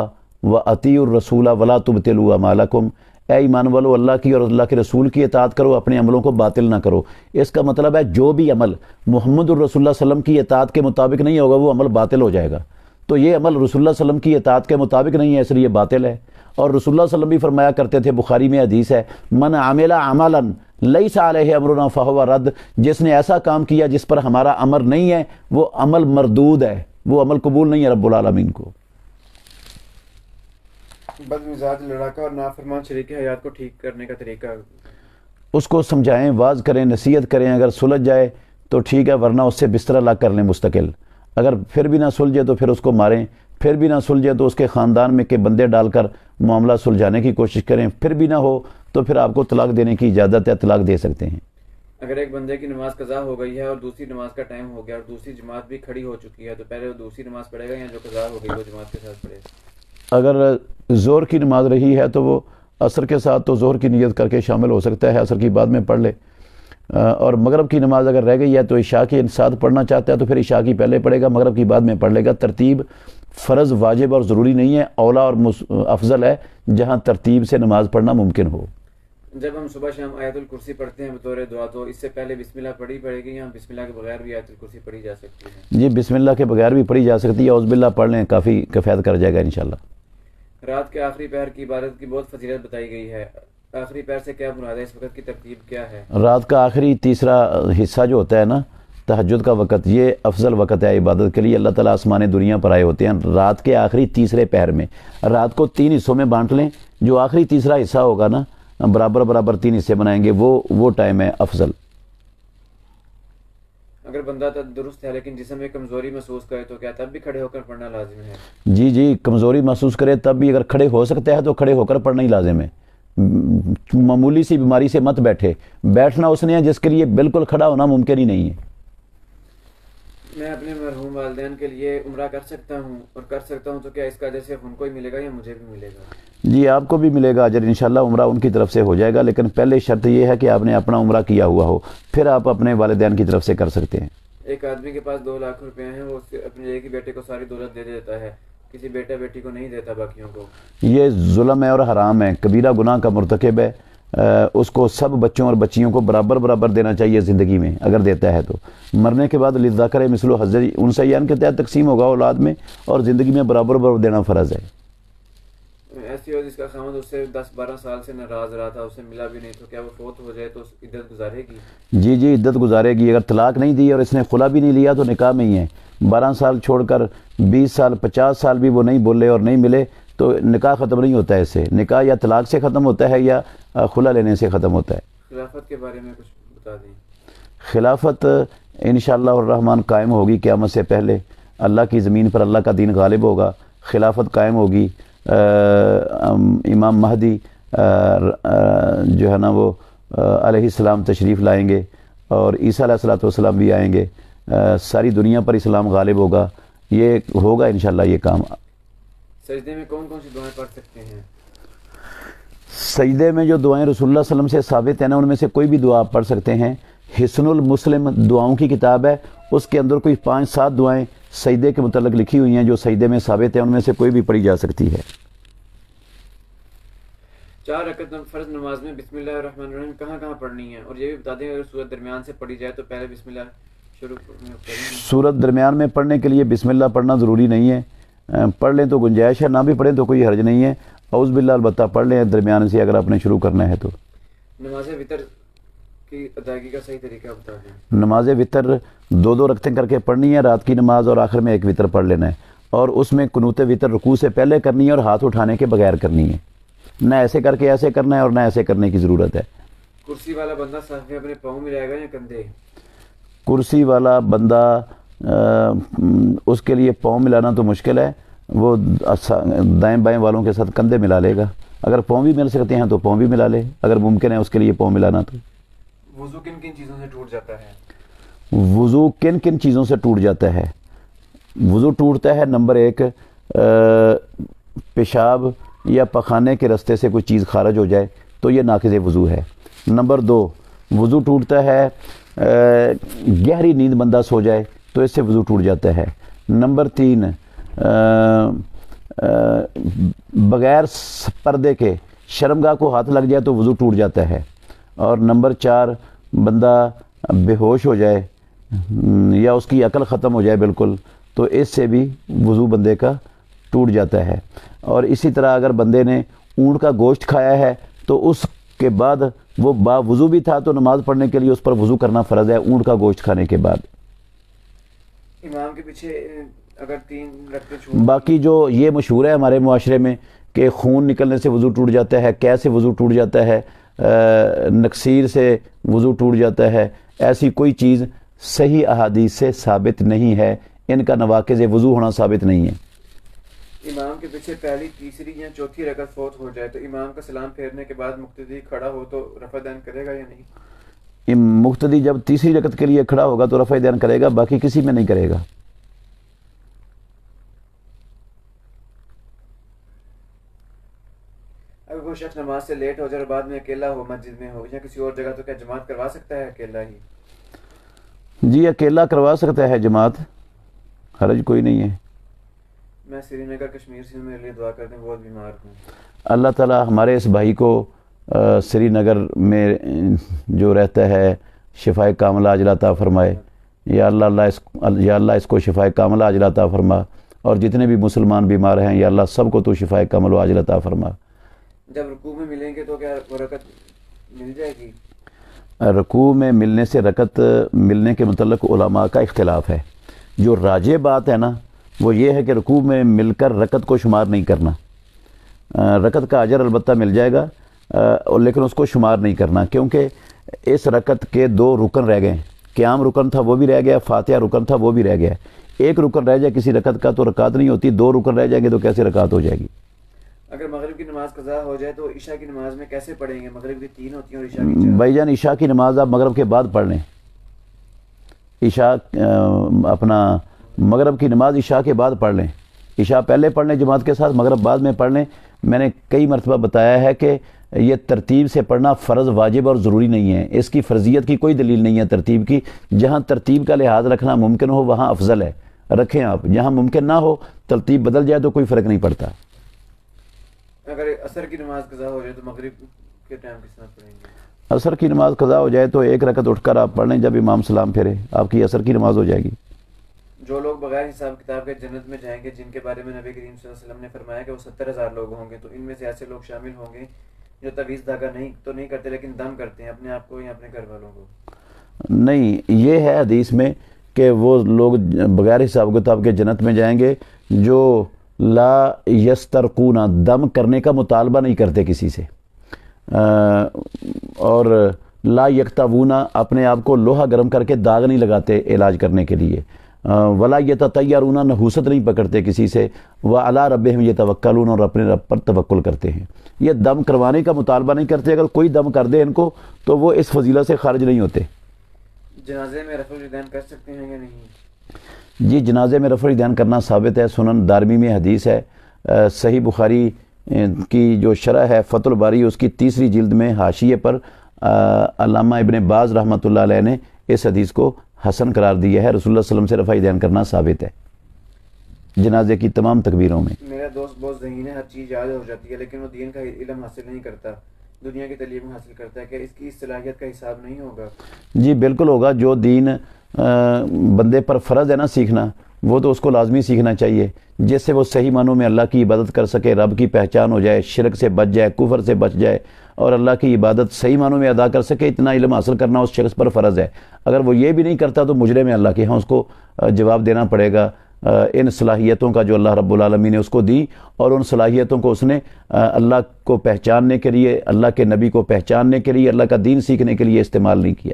و اطیعوا الرسول ولا تبطلوا اعمالکم، اے ایمان والو اللہ کی اور اللہ کے رسول کی اطاعت کرو، اپنے عملوں کو باطل نہ کرو۔ اس کا مطلب ہے جو بھی عمل محمد الرسول اللہ صلی اللہ علیہ وسلم کی اطاعت کے مطابق نہیں ہوگا وہ عمل باطل ہو جائے گا۔ تو یہ عمل رسول اللہ صلی اللہ علیہ وسلم کی اطاعت کے مطابق نہیں ہے، اس لیے باطل ہے۔ اور رسول اللہ صلی اللہ علیہ وسلم بھی فرمایا کرتے تھے، بخاری میں حدیث ہے، من عمل عملا لیس علیہ امرنا فہو رد، جس نے ایسا کام کیا جس پر ہمارا امر نہیں ہے وہ عمل مردود ہے، وہ عمل قبول نہیں ہے رب العالمین کو۔ بد مزاج لڑاکا اور نافرمان شریک حیات کو ٹھیک کرنے کا طریقہ؟ اس کو سمجھائیں، واز کریں، نصیحت کریں، اگر سلجھ جائے تو ٹھیک ہے، ورنہ اس سے بستر الگ کر لیں مستقل۔ اگر پھر بھی نہ سلجھے تو پھر اس کو ماریں، پھر بھی نہ سلجھے تو اس کے خاندان میں کے بندے ڈال کر معاملہ سلجھانے کی کوشش کریں، پھر بھی نہ ہو تو پھر آپ کو طلاق دینے کی اجازت ہے، طلاق دے سکتے ہیں۔ اگر ایک بندے کی نماز قضا ہو گئی ہے اور دوسری نماز کا ٹائم ہو گیا اور دوسری جماعت بھی کھڑی ہو چکی ہے تو پہلے وہ دوسری نماز پڑھے گا یا جو قضا ہو گئی وہ جماعت کے ساتھ پڑھے گا؟ اگر ظہر کی نماز رہی ہے تو وہ عصر کے ساتھ تو ظہر کی نیت کر کے شامل ہو سکتا ہے، عصر کی بعد میں پڑھ لے۔ اور مغرب کی نماز اگر رہ گئی ہے تو عشاء کے ساتھ پڑھنا چاہتا ہے تو پھر عشاء کی پہلے پڑھے گا، مغرب کی بعد میں پڑھ لے گا۔ ترتیب فرض، واجب اور ضروری نہیں ہے، اولا اور افضل ہے جہاں ترتیب سے نماز پڑھنا ممکن ہو۔ جب ہم صبح شام آیت الکرسی پڑھتے ہیں بطور دعا تو اس سے پہلے بسم اللہ پڑھی پڑے گی یا بسم اللہ کے بغیر بھی آیت الکرسی پڑھی جا سکتی ہے؟ جی بسم اللہ کے بغیر بھی پڑھی جا سکتی ہے، اعوذ باللہ پڑھ لیں، کافی کفایت کر جائے گا انشاءاللہ۔ رات کے آخری پہر کی عبادت کی بہت فضیلت بتائی گئی ہے، آخری پہر سے کیا مراد ہے؟ اس وقت کی ترتیب کیا ہے؟ رات کا آخری تیسرا حصہ جو ہوتا ہے نا، تہجد کا وقت، یہ افضل وقت ہے عبادت کے لیے۔ اللہ تعالیٰ آسمان دنیا پر آئے ہوتے ہیں رات کے آخری تیسرے پہر میں۔ رات کو 3 حصوں میں بانٹ لیں، جو آخری تیسرا حصہ ہوگا نا، برابر برابر 3 حصے بنائیں گے، وہ ٹائم ہے افضل۔ اگر بندہ درست ہے لیکن جسم میں کمزوری محسوس کرے تو کیا تب بھی کھڑے ہو کر پڑھنا لازم ہے؟ جی کمزوری محسوس کرے تب بھی، اگر کھڑے ہو سکتا ہے تو کھڑے ہو کر پڑھنا ہی لازم ہے۔ معمولی سی بیماری سے مت بیٹھے، بیٹھنا اس نے ہے جس کے لیے بالکل کھڑا ہونا ممکن ہی نہیں ہے۔ میں اپنے مرحوم والدین کے لیے عمرہ کر سکتا ہوں، اور کر سکتا ہوں تو کیا اس کا اجر صرف ان کو ہی ملے گا یا مجھے بھی ملے گا؟ جی آپ کو بھی ملے گا اجر انشاءاللہ، عمرہ ان کی طرف سے ہو جائے گا، لیکن پہلے شرط یہ ہے کہ آپ نے اپنا عمرہ کیا ہوا ہو، پھر آپ اپنے والدین کی طرف سے کر سکتے ہیں۔ ایک آدمی کے پاس 2 لاکھ روپے ہیں، وہ اپنے ایک ہی بیٹے کو ساری دولت دے دیتا ہے، کسی بیٹا بیٹی کو نہیں دیتا باقیوں کو۔ یہ ظلم ہے اور حرام ہے، کبیرہ گناہ کا مرتکب ہے۔ اس کو سب بچوں اور بچیوں کو برابر برابر دینا چاہیے زندگی میں، اگر دیتا ہے تو مرنے کے بعد للذکر مثل حظ الانثیین کے تحت تقسیم ہوگا اولاد میں، اور زندگی میں برابر برابر دینا فرض ہے۔ ایسی ہو جس کا خاوند اس سے 10-12 سال سے ناراض رہا تھا، اسے ملا بھی نہیں، تو کیا وہ فوت ہو جائے تو عدت گزارے گی؟ جی عدت گزارے گی۔ اگر طلاق نہیں دی اور اس نے خلا بھی نہیں لیا تو نکاح میں ہی ہے۔ 12 سال چھوڑ کر 20 سال 50 سال بھی وہ نہیں بولے اور نہیں ملے تو نکاح ختم نہیں ہوتا ہے، اس سے نکاح یا طلاق سے ختم ہوتا ہے یا خلا لینے سے ختم ہوتا ہے۔ خلافت کے بارے میں کچھ بتا دیں۔ خلافت انشاءاللہ الرحمن قائم ہوگی قیامت سے پہلے، اللہ کی زمین پر اللہ کا دین غالب ہوگا، خلافت قائم ہوگی۔ امام مہدی جو ہے نا وہ علیہ السلام تشریف لائیں گے، اور عیسیٰ علیہ السلام بھی آئیں گے، ساری دنیا پر اسلام غالب ہوگا، یہ ہوگا انشاءاللہ یہ کام۔ سجدے میں کون کون سی دعائیں پڑھ سکتے ہیں؟ سجدے میں جو دعائیں رسول اللہ صلی اللہ علیہ وسلم سے ثابت ہیں نا، ان میں سے کوئی بھی دعا آپ پڑھ سکتے ہیں۔ حسن المسلم دعاؤں کی کتاب ہے، اس کے اندر کوئی 5-7 دعائیں سجدے کے متعلق لکھی ہوئی ہیں جو سجدے میں ثابت ہیں، ان میں سے کوئی بھی پڑھی جا سکتی ہے۔ 4 رکعت فرض نماز میں بسم اللہ الرحمن الرحیم کہاں کہاں پڑھنی ہے؟ اور یہ بھی بتا دیں اگر سورت درمیان سے پڑھی جائے تو پہلے بسم اللہ شروع کرنی ہے؟ سورت درمیان میں پڑھنے کے لیے بسم اللہ پڑھنا ضروری نہیں ہے، پڑھ لیں تو گنجائش ہے، نہ بھی پڑھیں تو کوئی حرج نہیں ہے۔ اعوذ باللہ البتہ پڑھ لیں درمیان سے اگر آپ نے شروع کرنا ہے تو۔ نماز وتر کی ادائیگی کا صحیح طریقہ بتا دیں۔ نماز وتر 2 رکعتیں کر کے پڑھنی ہے رات کی نماز، اور آخر میں ایک وتر پڑھ لینا ہے، اور اس میں قنوت وتر رکوع سے پہلے کرنی ہے اور ہاتھ اٹھانے کے بغیر کرنی ہے، نہ ایسے کر کے ایسے کرنا ہے اور نہ ایسے کرنے کی ضرورت ہے۔ کرسی والا بندہ صف میں اپنے پاؤں ملائے گا یا کندھے؟ کرسی والا بندہ اس کے لیے پاؤں ملانا تو مشکل ہے، وہ دائیں بائیں والوں کے ساتھ کندھے ملا لے گا۔ اگر پاؤں بھی مل سکتے ہیں تو پاؤں بھی ملا لے، اگر ممکن ہے اس کے لیے پاؤں ملانا تو۔ وضو کن کن چیزوں سے ٹوٹ جاتا ہے؟ وضو کن کن چیزوں سے ٹوٹ جاتا ہے؟ وضو ٹوٹتا ہے نمبر 1 پیشاب یا پخانے کے راستے سے کوئی چیز خارج ہو جائے تو یہ ناقض وضو ہے۔ نمبر 2 وضو ٹوٹتا ہے گہری نیند بندہ سو جائے تو اس سے وضو ٹوٹ جاتا ہے۔ نمبر 3 بغیر پردے کے شرمگاہ کو ہاتھ لگ جائے تو وضو ٹوٹ جاتا ہے. اور نمبر 4 بندہ بے ہوش ہو جائے یا اس کی عقل ختم ہو جائے بالکل تو اس سے بھی وضو بندے کا ٹوٹ جاتا ہے. اور اسی طرح اگر بندے نے اونٹ کا گوشت کھایا ہے تو اس کے بعد وہ با وضو بھی تھا تو نماز پڑھنے کے لیے اس پر وضو کرنا فرض ہے اونٹ کا گوشت کھانے کے بعد. امام کے پیچھے اگر 3 رکعتیں چھوٹ باقی جو یہ مشہور ہے ہمارے معاشرے میں کہ خون نکلنے سے وضو ٹوٹ جاتا ہے, قے سے وضو ٹوٹ جاتا ہے, نکسیر سے وضو ٹوٹ جاتا ہے, ایسی کوئی چیز صحیح احادیث سے ثابت نہیں ہے. ان کا نواقض وضو ہونا ثابت نہیں ہے. امام کے پیچھے پہلی, تیسری یا چوتھی رکعت فوت ہو جائے تو امام کا سلام پھیرنے کے بعد مقتدی کھڑا ہو تو رفع دین کرے گا یا نہیں؟ مقتدی جب تیسری رکعت کے لیے کھڑا ہوگا تو رفع دین کرے گا, باقی کسی میں نہیں کرے گا. اگر کوئی شخص نماز سے لیٹ ہو جائے اور بعد میں اکیلا ہو, مسجد میں ہو یا کسی اور جگہ, تو کیا جماعت کروا سکتا ہے اکیلا ہی؟ جی اکیلا کروا سکتا ہے جماعت, حرج کوئی نہیں ہے. میں سری نگر کشمیر سے میرے لیے دعا کرتے ہیں, بہت بیمار ہوں. اللہ تعالی ہمارے اس بھائی کو سری نگر میں جو رہتا ہے شفائے کاملہ عاجلہ عطا فرمائے. یا اللہ اس کو شفائے کاملہ عاجلہ عطا فرما, اور جتنے بھی مسلمان بیمار ہیں یا اللہ سب کو تو شفائے کامل و عاجلہ عطا فرما. جب رکوع میں ملیں گے تو کیا وہ رکعت مل جائے گی؟ رکوع میں ملنے سے رکعت ملنے کے متعلق علماء کا اختلاف ہے. جو راجح بات ہے نا وہ یہ ہے کہ رکوع میں مل کر رکعت کو شمار نہیں کرنا. رکعت کا اجر البتہ مل جائے گا لیکن اس کو شمار نہیں کرنا, کیونکہ اس رکعت کے 2 رکن رہ گئے. قیام رکن تھا وہ بھی رہ گیا, فاتحہ رکن تھا وہ بھی رہ گیا. ایک رکن رہ جائے کسی رکعت کا تو رکعت نہیں ہوتی, 2 رکن رہ جائیں گے تو کیسے رکعت ہو جائے گی؟ اگر مغرب کی نماز قضا ہو جائے تو عشاء کی نماز میں کیسے پڑھیں گے؟ مغرب کی 3 ہوتی ہیں اور عشاء کی 4. بھائی جان عشاء کی نماز آپ مغرب کے بعد پڑھ لیں. عشاء اپنا مغرب کی نماز عشاء کے بعد پڑھ لیں. عشاء پہلے پڑھ لیں جماعت کے ساتھ, مغرب بعد میں پڑھ لیں. میں نے کئی مرتبہ بتایا ہے کہ یہ ترتیب سے پڑھنا فرض, واجب اور ضروری نہیں ہے. اس کی فرضیت کی کوئی دلیل نہیں ہے ترتیب کی. جہاں ترتیب کا لحاظ رکھنا ممکن ہو وہاں افضل ہے, رکھیں آپ. جہاں ممکن نہ ہو ترتیب بدل جائے تو کوئی فرق نہیں پڑتا. اگر عصر کی نماز قضا ہو جائے تو مغرب کے ٹائم کس طرح پڑھیں گے؟ عصر کی نماز قضا ہو جائے تو 1 رکعت اٹھ کر آپ پڑھ لیں, جب امام سلام پھیرے آپ کی عصر کی نماز ہو جائے گی. جو لوگ بغیر حساب کتاب کے جنت میں جائیں گے, جن کے بارے میں نبی کریم صلی اللہ علیہ وسلم نے فرمایا کہ وہ 70,000 لوگ ہوں گے, تو ان میں سے ایسے لوگ شامل ہوں گے جو تعویذ دھاگا نہیں کرتے لیکن دم کرتے ہیں اپنے آپ کو یا اپنے گھر والوں کو؟ نہیں, یہ ہے حدیث میں کہ وہ لوگ بغیر حساب کتاب کے جنت میں جائیں گے جو لا یسترقون, دم کرنے کا مطالبہ نہیں کرتے کسی سے, اور لا یکتوون, اپنے آپ کو لوہا گرم کر کے داغ نہیں لگاتے علاج کرنے کے لیے, ولا یتطیرون, نحوست نہیں پکڑتے کسی سے, وعلی ربہم یتوکلون, اور اپنے رب پر توکل کرتے ہیں. یہ دم کروانے کا مطالبہ نہیں کرتے. اگر کوئی دم کر دے ان کو تو وہ اس فضیلت سے خارج نہیں ہوتے. جنازے میں رفع الیدین کر سکتے ہیں یا نہیں؟ جی جنازے میں رفع الیدین کرنا ثابت ہے. سنن دارمی میں حدیث ہے. صحیح بخاری کی جو شرح ہے فتح الباری, اس کی 3ری جلد میں حاشیے پر علامہ ابن باز رحمۃ اللہ علیہ نے اس حدیث کو حسن قرار دیا ہے. رسول اللہ صلی اللہ علیہ وسلم سے رفع الیدین کرنا ثابت ہے جنازے کی تمام تکبیروں میں. میرا دوست بہت ذہین ہے, ہر چیز یاد ہو جاتی ہے, لیکن وہ دین کا علم حاصل نہیں کرتا, دنیا کی تعلیم حاصل کرتا ہے. کہ اس کی صلاحیت کا حساب نہیں ہوگا؟ جی بالکل ہوگا. جو دین بندے پر فرض ہے نا سیکھنا, وہ تو اس کو لازمی سیکھنا چاہیے, جس سے وہ صحیح معنوں میں اللہ کی عبادت کر سکے, رب کی پہچان ہو جائے, شرک سے بچ جائے, کفر سے بچ جائے, اور اللہ کی عبادت صحیح معنوں میں ادا کر سکے. اتنا علم حاصل کرنا اس شخص پر فرض ہے. اگر وہ یہ بھی نہیں کرتا تو مجرم ہے اللہ کے ہاں, اس کو جواب دینا پڑے گا ان صلاحیتوں کا جو اللہ رب العالمین نے اس کو دی, اور ان صلاحیتوں کو اس نے اللہ کو پہچاننے کے لیے, اللہ کے نبی کو پہچاننے کے لیے, اللہ کا دین سیکھنے کے لیے استعمال نہیں کیا.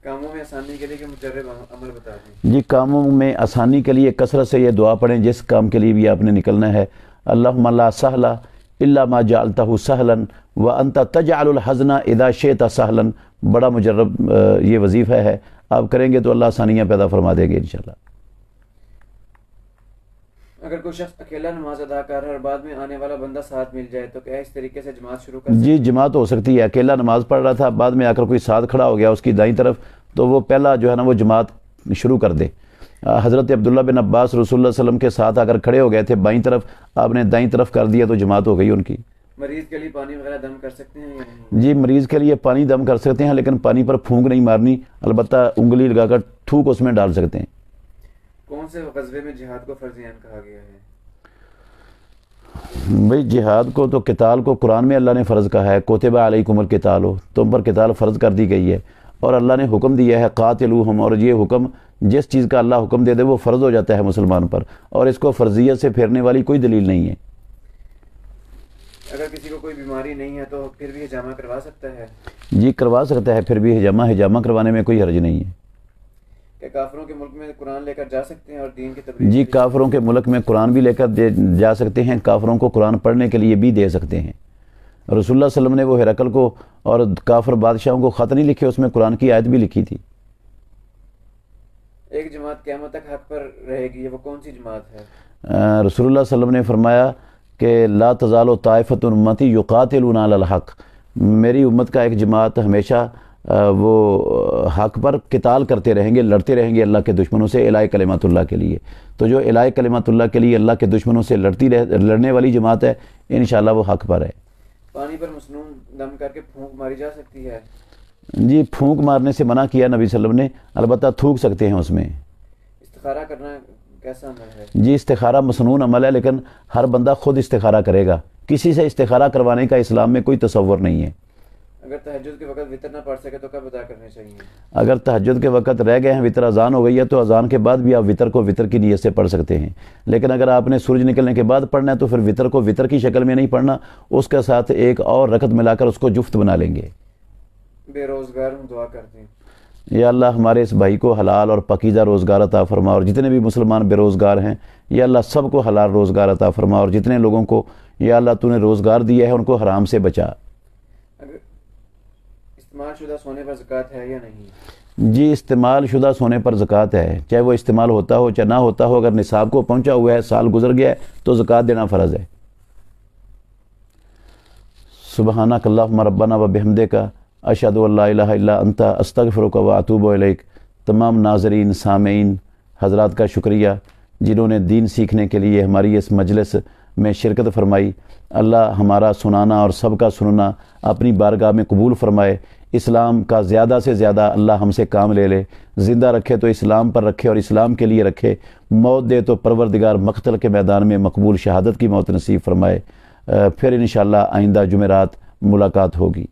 کاموں میں آسانی کے لیے کہ مجرب عمل بتا دیں؟ جی کاموں میں آسانی کے لیے کثرت سے یہ دعا پڑھیں جس کام کے لیے بھی آپ نے نکلنا ہے. اللہم لا سہل الا ما جعلتہ سہلا وانت تجعل الحزن اذا شئت سہلا. بڑا مجرب یہ وظیفہ ہے, آپ کریں گے تو اللہ آسانیاں پیدا فرما دے گے انشاءاللہ. اگر کوئی شخص اکیلا نماز ادا کر رہا ہے اور بعد میں آنے والا بندہ ساتھ مل جائے تو کیا اس طریقے سے جماعت شروع کر سکتے؟ جی جماعت ہو سکتی ہے. اکیلا نماز پڑھ رہا تھا, بعد میں آ کر کوئی ساتھ کھڑا ہو گیا اس کی دائیں طرف, تو وہ پہلا جو ہے نا وہ جماعت شروع کر دے. حضرت عبداللہ بن عباس رسول اللہ صلی اللہ علیہ وسلم کے ساتھ آ کر کھڑے ہو گئے تھے بائیں طرف, آپ نے دائیں طرف کر دیا تو جماعت ہو گئی ان کی. مریض کے لیے پانی وغیرہ دم کر سکتے ہیں یا نہیں؟ جی مریض کے لیے پانی دم کر سکتے ہیں، لیکن پانی پر پھونک نہیں مارنی، البتہ انگلی لگا کر تھوک اس میں ڈال سکتے ہیں۔ کون سے غزوے میں جہاد کو فرض عین کہا گیا ہے؟ بھئی جہاد کو تو قتال کو قرآن میں اللہ نے فرض کہا ہے، کوتب علیکم القتال، تم پر قتال فرض کر دی گئی ہے، اور اللہ نے حکم دیا ہے قاتلوہم، اور یہ حکم جس چیز کا اللہ حکم دے دے وہ فرض ہو جاتا ہے مسلمان پر، اور اس کو فرضیت سے پھیرنے والی کوئی دلیل نہیں ہے۔ اگر کسی کو کوئی بیماری نہیں ہے تو پھر بھی حجامہ کروا سکتا ہے؟ جی کروا سکتا ہے، پھر بھی حجامہ کروانے میں کوئی حرج نہیں ہے۔ کہ کافروں کے ملک میں قرآن لے کر جا سکتے ہیں اور دین کی تبلیغ جی کے لیے؟ کافروں کے ملک میں قرآن بھی لے کر جا سکتے ہیں، کافروں کو قرآن پڑھنے کے لیے بھی دے سکتے ہیں۔ رسول اللہ صلی اللہ علیہ وسلم نے وہ ہرقل کو اور کافر بادشاہوں کو خط نہیں لکھے، اس میں قرآن کی آیت بھی لکھی تھی۔ ایک جماعت قیامت تک حق پر رہے گی، وہ کون سی جماعت ہے؟ رسول اللہ صلی اللہ علیہ وسلم نے فرمایا کہ لا تزال طائفۃ من امتی یقاتلون علی الحق، میری امت کا ایک جماعت ہمیشہ وہ حق پر قتال کرتے رہیں گے، لڑتے رہیں گے اللہ کے دشمنوں سے الہ کلمۃ اللہ کے لیے۔ تو جو الہ کلمۃ اللہ کے لیے اللہ کے دشمنوں سے لڑنے والی جماعت ہے، انشاءاللہ وہ حق پر ہے۔ پانی پر مسنون دم کر کے پھونک ماری جا سکتی ہے؟ جی پھونک مارنے سے منع کیا نبی صلی اللہ علیہ وسلم نے، البتہ تھوک سکتے ہیں اس میں۔ استخارہ کرنا کیسا عمل ہے؟ جی استخارہ مسنون عمل ہے، لیکن ہر بندہ خود استخارہ کرے گا، کسی سے استخارہ کروانے کا اسلام میں کوئی تصور نہیں ہے۔ اگر تہجد کے وقت وطر نہ پڑھ سکے تو کب ادا کرنے چاہیے؟ اگر تہجد کے وقت رہ گئے ہیں، وطر اذان ہو گئی ہے، تو اذان کے بعد بھی آپ وطر کو وطر کی نیت سے پڑھ سکتے ہیں، لیکن اگر آپ نے سورج نکلنے کے بعد پڑھنا ہے تو پھر وطر کو وطر کی شکل میں نہیں پڑھنا، اس کے ساتھ ایک اور رکعت ملا کر اس کو جفت بنا لیں گے۔ بے روزگار ہوں، دعا کرتے ہیں۔ یا اللہ ہمارے اس بھائی کو حلال اور پاکیزہ روزگار عطا فرما، اور جتنے بھی مسلمان بے روزگار ہیں یا اللہ سب کو حلال روزگار عطا فرما، اور جتنے لوگوں کو یا اللہ تو نے روزگار دیا ہے ان کو حرام سے بچا۔ اگر استعمال شدہ سونے پر زکوٰۃ ہے یا نہیں؟ جی استعمال شدہ سونے پر زکوٰۃ ہے، چاہے وہ استعمال ہوتا ہو چاہے نہ ہوتا ہو، اگر نصاب کو پہنچا ہوا ہے، سال گزر گیا ہے تو زکوٰۃ دینا فرض ہے۔ سبحانک اللہم ربنا و بحمدک اشہد ان لا الہ الا انت استغفرک و اتوب الیک۔ تمام ناظرین سامعین حضرات کا شکریہ جنہوں نے دین سیکھنے کے لیے ہماری اس مجلس میں شرکت فرمائی۔ اللہ ہمارا سنانا اور سب کا سننا اپنی بارگاہ میں قبول فرمائے۔ اسلام کا زیادہ سے زیادہ اللہ ہم سے کام لے لے، زندہ رکھے تو اسلام پر رکھے اور اسلام کے لیے رکھے، موت دے تو پروردگار مقتل کے میدان میں مقبول شہادت کی موت نصیب فرمائے۔ پھر انشاءاللہ آئندہ جمعرات ملاقات ہوگی۔